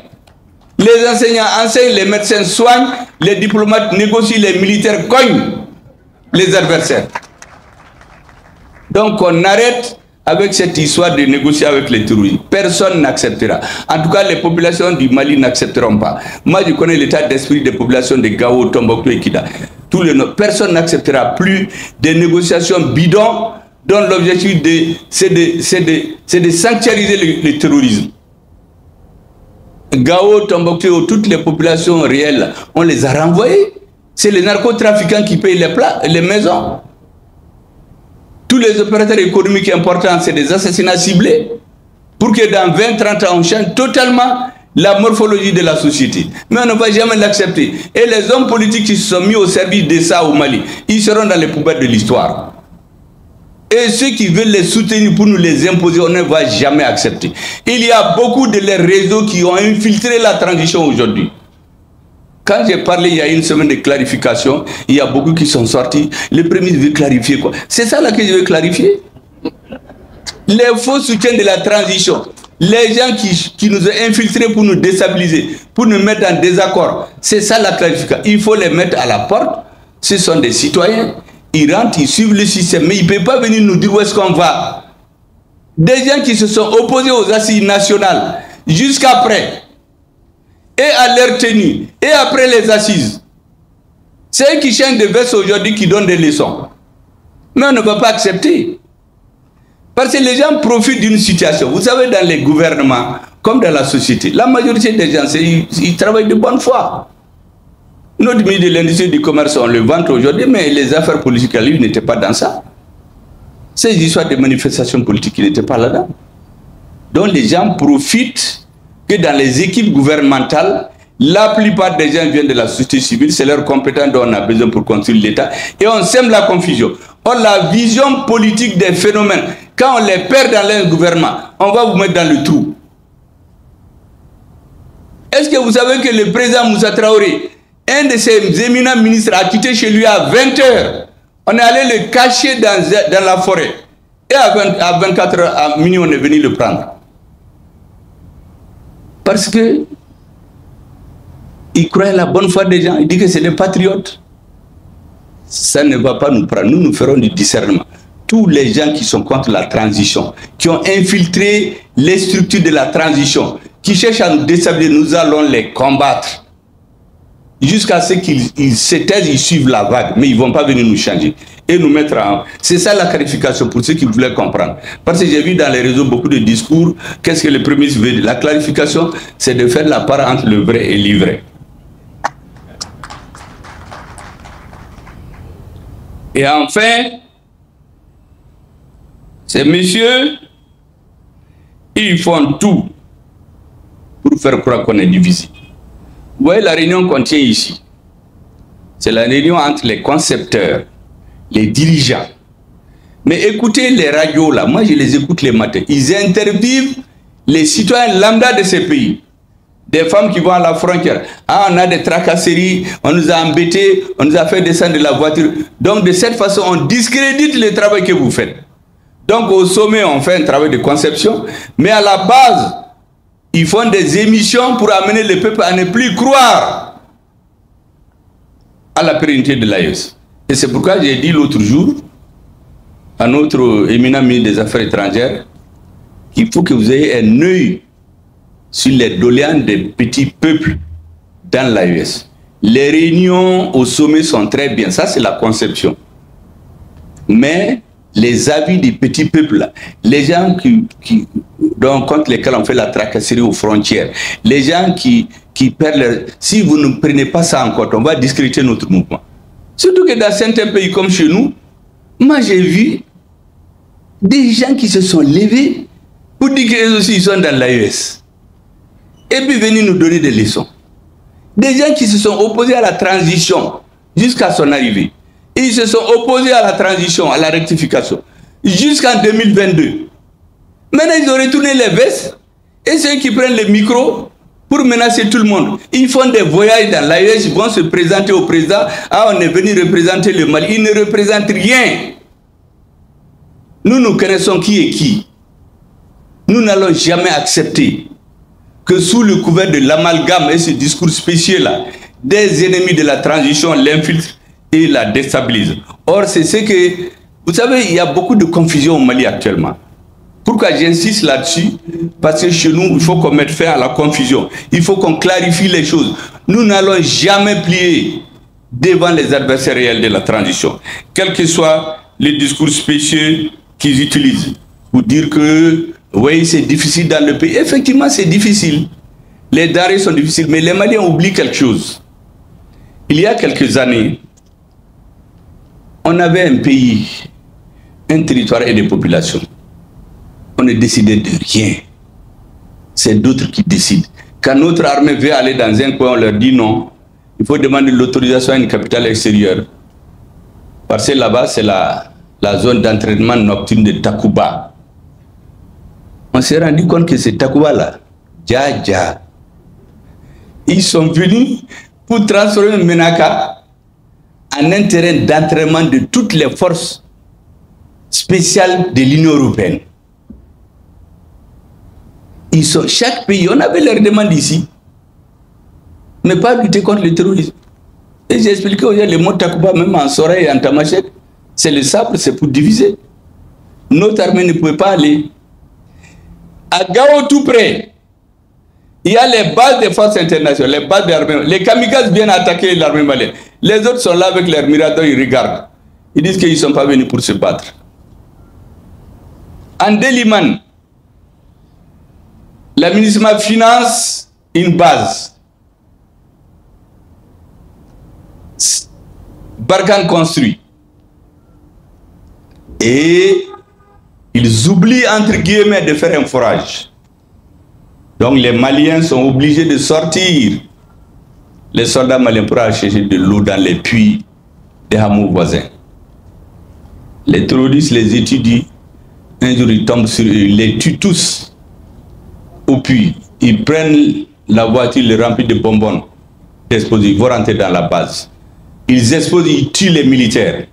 Les enseignants enseignent, les médecins soignent, les diplomates négocient, les militaires cognent les adversaires. Donc, on arrête avec cette histoire de négocier avec les terroristes. Personne n'acceptera. En tout cas, les populations du Mali n'accepteront pas. Moi, je connais l'état d'esprit des populations de Gao, Tombouctou et Kida. Personne n'acceptera plus des négociations bidons dont l'objectif c'est de sanctuariser le terrorisme. Gao, Tombouctou, toutes les populations réelles, on les a renvoyées. C'est les narcotrafiquants qui payent les maisons. Tous les opérateurs économiques importants, c'est des assassinats ciblés pour que dans 20-30 ans, on change totalement la morphologie de la société. Mais on ne va jamais l'accepter. Et les hommes politiques qui se sont mis au service de ça au Mali, ils seront dans les poubelles de l'histoire. Et ceux qui veulent les soutenir pour nous les imposer, on ne va jamais accepter. Il y a beaucoup de les réseaux qui ont infiltré la transition aujourd'hui. Quand j'ai parlé il y a une semaine de clarification, il y a beaucoup qui sont sortis. Le premier veut clarifier quoi? C'est ça là que je veux clarifier. Les faux soutiens de la transition, les gens qui nous ont infiltrés pour nous déstabiliser, pour nous mettre en désaccord, c'est ça la clarification. Il faut les mettre à la porte. Ce sont des citoyens. Ils rentrent, ils suivent le système, mais ils ne peuvent pas venir nous dire où est-ce qu'on va. Des gens qui se sont opposés aux assises nationales jusqu'après. Et à leur tenue, et après les assises. C'est eux qui changent de veste aujourd'hui qui donnent des leçons. Mais on ne va pas accepter. Parce que les gens profitent d'une situation. Vous savez, dans les gouvernements, comme dans la société, la majorité des gens, ils travaillent de bonne foi. Notre ministre de l'Industrie et du Commerce, on le vante aujourd'hui, mais les affaires politiques, lui, n'étaient pas dans ça. Ces histoires de manifestations politiques, ils n'étaient pas là-dedans. Donc les gens profitent que dans les équipes gouvernementales, la plupart des gens viennent de la société civile, c'est leur compétence dont on a besoin pour construire l'État, et on sème la confusion. Or, la vision politique des phénomènes, quand on les perd dans leur gouvernement, on va vous mettre dans le trou. Est-ce que vous savez que le président Moussa Traoré, un de ses éminents ministres, a quitté chez lui à 20 h. On est allé le cacher dans la forêt. Et à 24 h, à minuit, on est venu le prendre. Parce que il croit à la bonne foi des gens, il dit que c'est des patriotes. Ça ne va pas nous prendre. Nous ferons du discernement. Tous les gens qui sont contre la transition, qui ont infiltré les structures de la transition, qui cherchent à nous déstabiliser, nous allons les combattre. Jusqu'à ce qu'ils se taisent, ils suivent la vague, mais ils ne vont pas venir nous changer. Et nous mettre en... C'est ça la clarification pour ceux qui voulaient comprendre. Parce que j'ai vu dans les réseaux beaucoup de discours, qu'est-ce que le premier veut dire? La clarification, c'est de faire la part entre le vrai et l'ivraie. Et enfin, ces messieurs, ils font tout pour faire croire qu'on est divisé. Vous voyez la réunion qu'on tient ici, c'est la réunion entre les concepteurs, les dirigeants. Mais écoutez les radios là, moi je les écoute les matins, ils interviewent les citoyens lambda de ces pays. Des femmes qui vont à la frontière. Ah, on a des tracasseries, on nous a embêtés, on nous a fait descendre de la voiture. Donc de cette façon, on discrédite le travail que vous faites. Donc au sommet, on fait un travail de conception, mais à la base, ils font des émissions pour amener le peuple à ne plus croire à la pérennité de l'AES. Et c'est pourquoi j'ai dit l'autre jour à notre éminent ministre des Affaires étrangères qu'il faut que vous ayez un œil sur les doléances des petits peuples dans l'AES. Les réunions au sommet sont très bien, ça c'est la conception. Mais les avis des petits peuples, là, les gens contre lesquels on fait la tracasserie aux frontières, les gens qui perdent leur... Si vous ne prenez pas ça en compte, on va discréditer notre mouvement. Surtout que dans certains pays comme chez nous, moi j'ai vu des gens qui se sont levés pour dire qu'eux aussi ils sont dans l'AES. Et puis venir nous donner des leçons. Des gens qui se sont opposés à la transition jusqu'à son arrivée. Et ils se sont opposés à la transition, à la rectification, jusqu'en 2022. Maintenant, ils ont retourné les vestes et ceux qui prennent les micros pour menacer tout le monde. Ils font des voyages dans l'AES, ils vont se présenter au président. Ah, on est venu représenter le Mali. Ils ne représentent rien. Nous connaissons qui est qui. Nous n'allons jamais accepter que sous le couvert de l'amalgame et ce discours spécial-là, des ennemis de la transition l'infiltrent et la déstabilisent. Or, c'est ce que... Vous savez, il y a beaucoup de confusion au Mali actuellement. Pourquoi j'insiste là-dessus? Parce que chez nous, il faut qu'on mette fin à la confusion. Il faut qu'on clarifie les choses. Nous n'allons jamais plier devant les adversaires réels de la transition. Quel que soit le discours spécieux qu'ils utilisent. Pour dire que, oui, c'est difficile dans le pays. Effectivement, c'est difficile. Les denrées sont difficiles. Mais les Maliens oublient quelque chose. Il y a quelques années, on avait un pays, un territoire et des populations. On ne décidait de rien. C'est d'autres qui décident. Quand notre armée veut aller dans un coin, on leur dit non. Il faut demander l'autorisation à une capitale extérieure. Parce que là-bas, c'est la zone d'entraînement nocturne de Takuba. On s'est rendu compte que c'est Takuba-là. Dja. Ils sont venus pour transformer Menaka en un terrain d'entraînement de toutes les forces spéciales de l'Union européenne. Chaque pays, on avait leur demande ici, mais pas lutter contre le terrorisme. Et j'ai expliqué aux gens, les mots Takuba, même en Sora et en Tamashek, c'est le sable, c'est pour diviser. Notre armée ne pouvait pas aller. À Gao, tout près, il y a les bases des forces internationales, les bases de l'armée. Les kamikazes viennent attaquer l'armée malienne. Les autres sont là avec leurs miradors, ils regardent. Ils disent qu'ils ne sont pas venus pour se battre. En Deliman, la MINUSMA finance une base. Barkhane construit. Et ils oublient, entre guillemets, de faire un forage. Donc les Maliens sont obligés de sortir les soldats maliens pour aller chercher de l'eau dans les puits des hameaux voisins. Les terroristes les étudient. Un jour, ils tombent sur eux, ils les tuent tous au puits. Ils prennent la voiture, les remplissent de bonbons d'explosifs, ils vont rentrer dans la base. Ils explosent, ils tuent les militaires.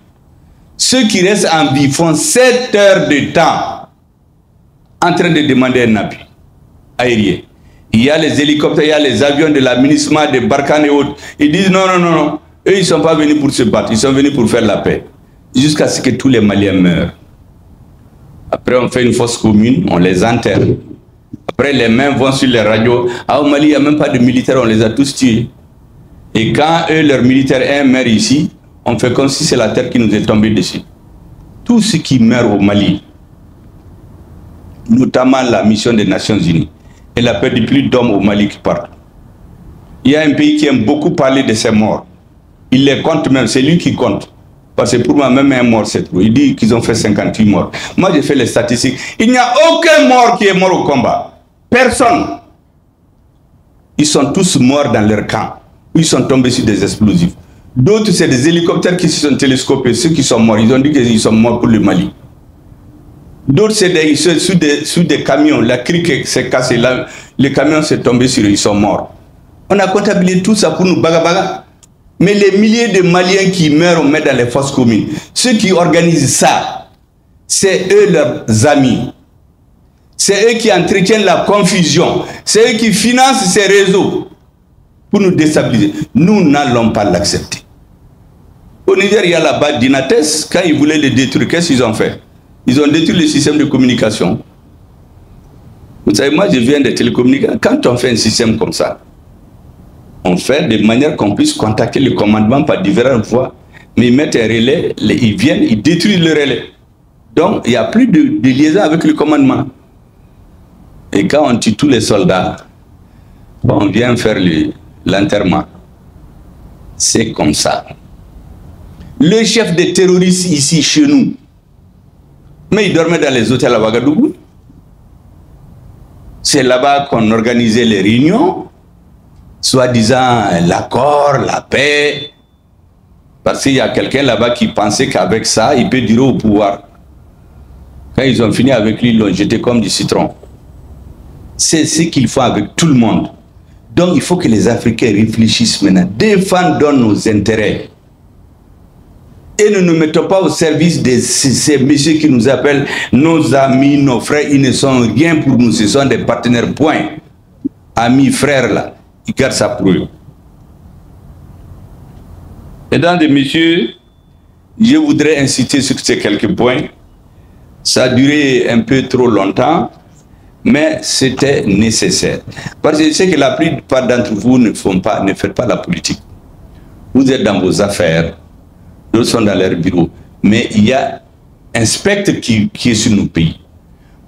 Ceux qui restent en vie font 7 heures de temps en train de demander un appui aérien. Il y a les hélicoptères, il y a les avions de la MINUSMA, de Barkhane et autres. Ils disent non. Eux, ils ne sont pas venus pour se battre, ils sont venus pour faire la paix. Jusqu'à ce que tous les Maliens meurent. Après, on fait une fosse commune, on les enterre. Après, les mains vont sur les radios. Ah, au Mali, il n'y a même pas de militaires, on les a tous tués. Et quand eux, leurs militaires, meurent ici, on fait comme si c'est la terre qui nous est tombée dessus. Tous ceux qui meurent au Mali, notamment la mission des Nations Unies, elle a perdu plus d'hommes au Mali qui partent. Il y a un pays qui aime beaucoup parler de ses morts. Il les compte même, c'est lui qui compte. Parce que pour moi, même un mort, c'est trop. Il dit qu'ils ont fait 58 morts. Moi, j'ai fait les statistiques. Il n'y a aucun mort qui est mort au combat. Personne. Ils sont tous morts dans leur camp. Ils sont tombés sur des explosifs. D'autres, c'est des hélicoptères qui se sont télescopés. Ceux qui sont morts, ils ont dit qu'ils sont morts pour le Mali. D'autres, c'est sous des camions. La crique s'est cassée. Le camion s'est tombé sur eux. Ils sont morts. On a comptabilisé tout ça pour nous baga. Mais les milliers de Maliens qui meurent, on met dans les fosses communes. Ceux qui organisent ça, c'est eux leurs amis. C'est eux qui entretiennent la confusion. C'est eux qui financent ces réseaux pour nous déstabiliser. Nous n'allons pas l'accepter. Au Niger, il y a la base d'Inates. Quand ils voulaient les détruire, qu'est-ce qu'ils ont fait? Ils ont détruit le système de communication. Vous savez, moi je viens des télécommunications. Quand on fait un système comme ça, on fait de manière qu'on puisse contacter le commandement par différentes voies. Mais ils mettent un relais, ils viennent, ils détruisent le relais. Donc, il n'y a plus de liaison avec le commandement. Et quand on tue tous les soldats, on vient faire l'enterrement. C'est comme ça. le chef des terroristes ici chez nous. Mais il dormait dans les hôtels à Ouagadougou. C'est là-bas qu'on organisait les réunions, soi-disant l'accord, la paix. Parce qu'il y a quelqu'un là-bas qui pensait qu'avec ça, il peut durer au pouvoir. Quand ils ont fini avec lui, ils l'ont jeté comme du citron. C'est ce qu'il faut avec tout le monde. Donc il faut que les Africains réfléchissent maintenant, défendons nos intérêts. Et ne nous mettons pas au service de ces messieurs qui nous appellent nos amis, nos frères. Ils ne sont rien pour nous, ce sont des partenaires, point. Amis, frères, là, ils gardent ça pour eux. Mesdames et messieurs, je voudrais inciter sur ces quelques points. Ça a duré un peu trop longtemps, mais c'était nécessaire. Parce que je sais que la plupart d'entre vous ne faites pas la politique. Vous êtes dans vos affaires. D'autres sont dans leur bureau. Mais il y a un spectre qui est sur nos pays.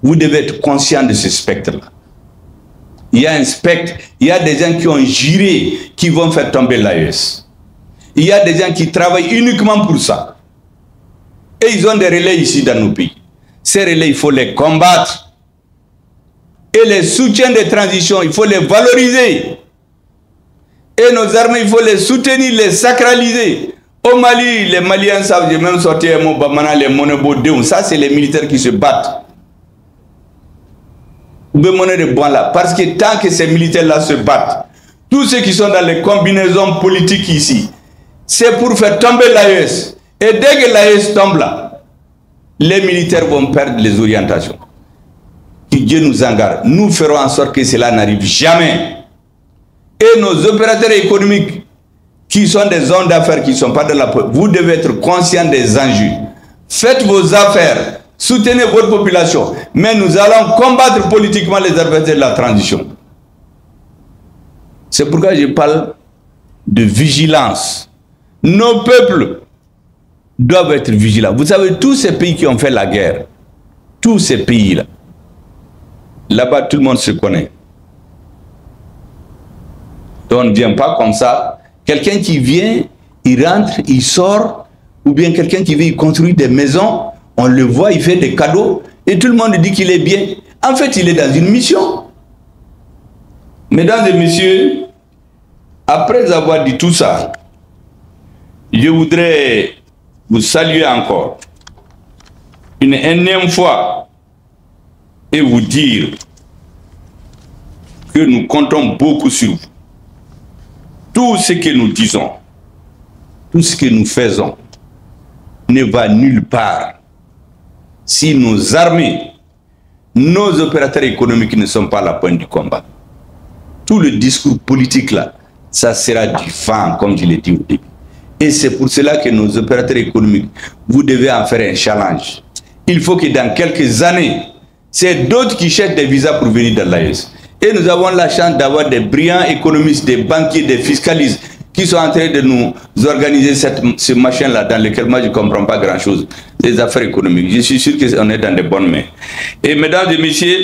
Vous devez être conscient de ce spectre-là. Il y a un spectre, il y a des gens qui ont juré qui vont faire tomber l'AES. Il y a des gens qui travaillent uniquement pour ça. Et ils ont des relais ici dans nos pays. Ces relais, il faut les combattre. Et les soutiens de transition, il faut les valoriser. Et nos armées, il faut les soutenir, les sacraliser. Au Mali, les Maliens savent, j'ai même sorti un mot, les Monebo. Ça, c'est les militaires qui se battent. Parce que tant que ces militaires-là se battent, tous ceux qui sont dans les combinaisons politiques ici, c'est pour faire tomber l'AES. Et dès que l'AES tombe là, les militaires vont perdre les orientations. Que Dieu nous en garde. Nous ferons en sorte que cela n'arrive jamais. Et nos opérateurs économiques, qui sont des hommes d'affaires, qui ne sont pas de la politique, vous devez être conscient des enjeux. Faites vos affaires, soutenez votre population, mais nous allons combattre politiquement les adversaires de la transition. C'est pourquoi je parle de vigilance. Nos peuples doivent être vigilants. Vous savez, tous ces pays qui ont fait la guerre, tous ces pays-là, là-bas tout le monde se connaît. Donc on ne vient pas comme ça. Quelqu'un qui vient, il rentre, il sort, ou bien quelqu'un qui vient construire des maisons, on le voit, il fait des cadeaux, et tout le monde dit qu'il est bien. En fait, il est dans une mission. Mesdames et messieurs, après avoir dit tout ça, je voudrais vous saluer encore une énième fois et vous dire que nous comptons beaucoup sur vous. Tout ce que nous disons, tout ce que nous faisons ne va nulle part si nos armées, nos opérateurs économiques ne sont pas à la pointe du combat. Tout le discours politique là, ça sera du vent, comme je l'ai dit au début. Et c'est pour cela que nos opérateurs économiques, vous devez en faire un challenge. Il faut que dans quelques années, c'est d'autres qui cherchent des visas pour venir dans l'AES. Et nous avons la chance d'avoir des brillants économistes, des banquiers, des fiscalistes qui sont en train de nous organiser ce machin-là dans lequel moi je ne comprends pas grand-chose. Les affaires économiques. Je suis sûr qu'on est dans de bonnes mains. Et mesdames et messieurs,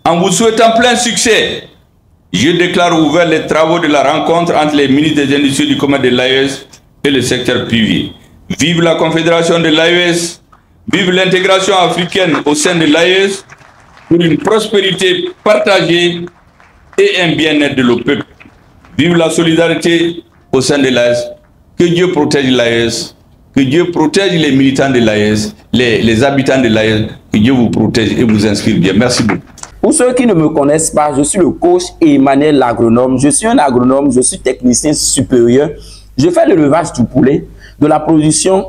en vous souhaitant plein succès, je déclare ouvert les travaux de la rencontre entre les ministres des industries du commerce de l'AES et le secteur privé. Vive la confédération de l'AES, vive l'intégration africaine au sein de l'AES pour une prospérité partagée et un bien-être de nos peuples. Vive la solidarité au sein de l'AES. Que Dieu protège l'AES. Que Dieu protège les militants de l'AES, les habitants de l'AES. Que Dieu vous protège et vous inscrive bien. Merci beaucoup. Pour ceux qui ne me connaissent pas, je suis le coach Emmanuel l'agronome. Je suis un agronome, je suis technicien supérieur. Je fais l'élevage du poulet, de la production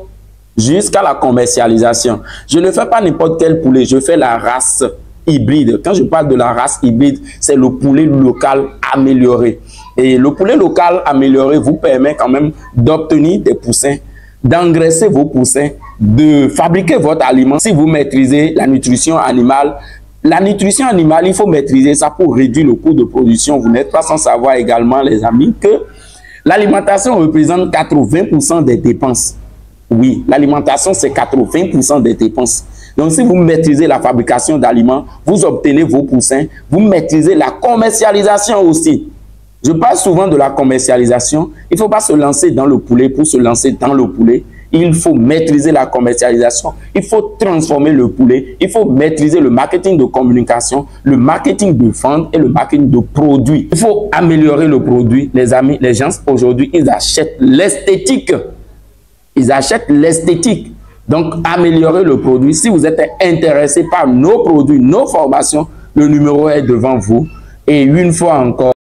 jusqu'à la commercialisation. Je ne fais pas n'importe quel poulet, je fais la race hybride. Quand je parle de la race hybride, c'est le poulet local amélioré. Et le poulet local amélioré vous permet quand même d'obtenir des poussins, d'engraisser vos poussins, de fabriquer votre aliment. Si vous maîtrisez la nutrition animale, il faut maîtriser ça pour réduire le coût de production. Vous n'êtes pas sans savoir également, les amis, que l'alimentation représente 80% des dépenses. Oui, l'alimentation, c'est 80% des dépenses. Donc, si vous maîtrisez la fabrication d'aliments, vous obtenez vos poussins, vous maîtrisez la commercialisation aussi. Je parle souvent de la commercialisation. Il ne faut pas se lancer dans le poulet pour se lancer dans le poulet. il faut maîtriser la commercialisation, il faut transformer le poulet, il faut maîtriser le marketing de communication, le marketing de vente et le marketing de produits. Il faut améliorer le produit. Les amis, les gens aujourd'hui, ils achètent l'esthétique. Ils achètent l'esthétique. Donc, améliorer le produit. Si vous êtes intéressé par nos produits, nos formations, le numéro est devant vous. Et une fois encore,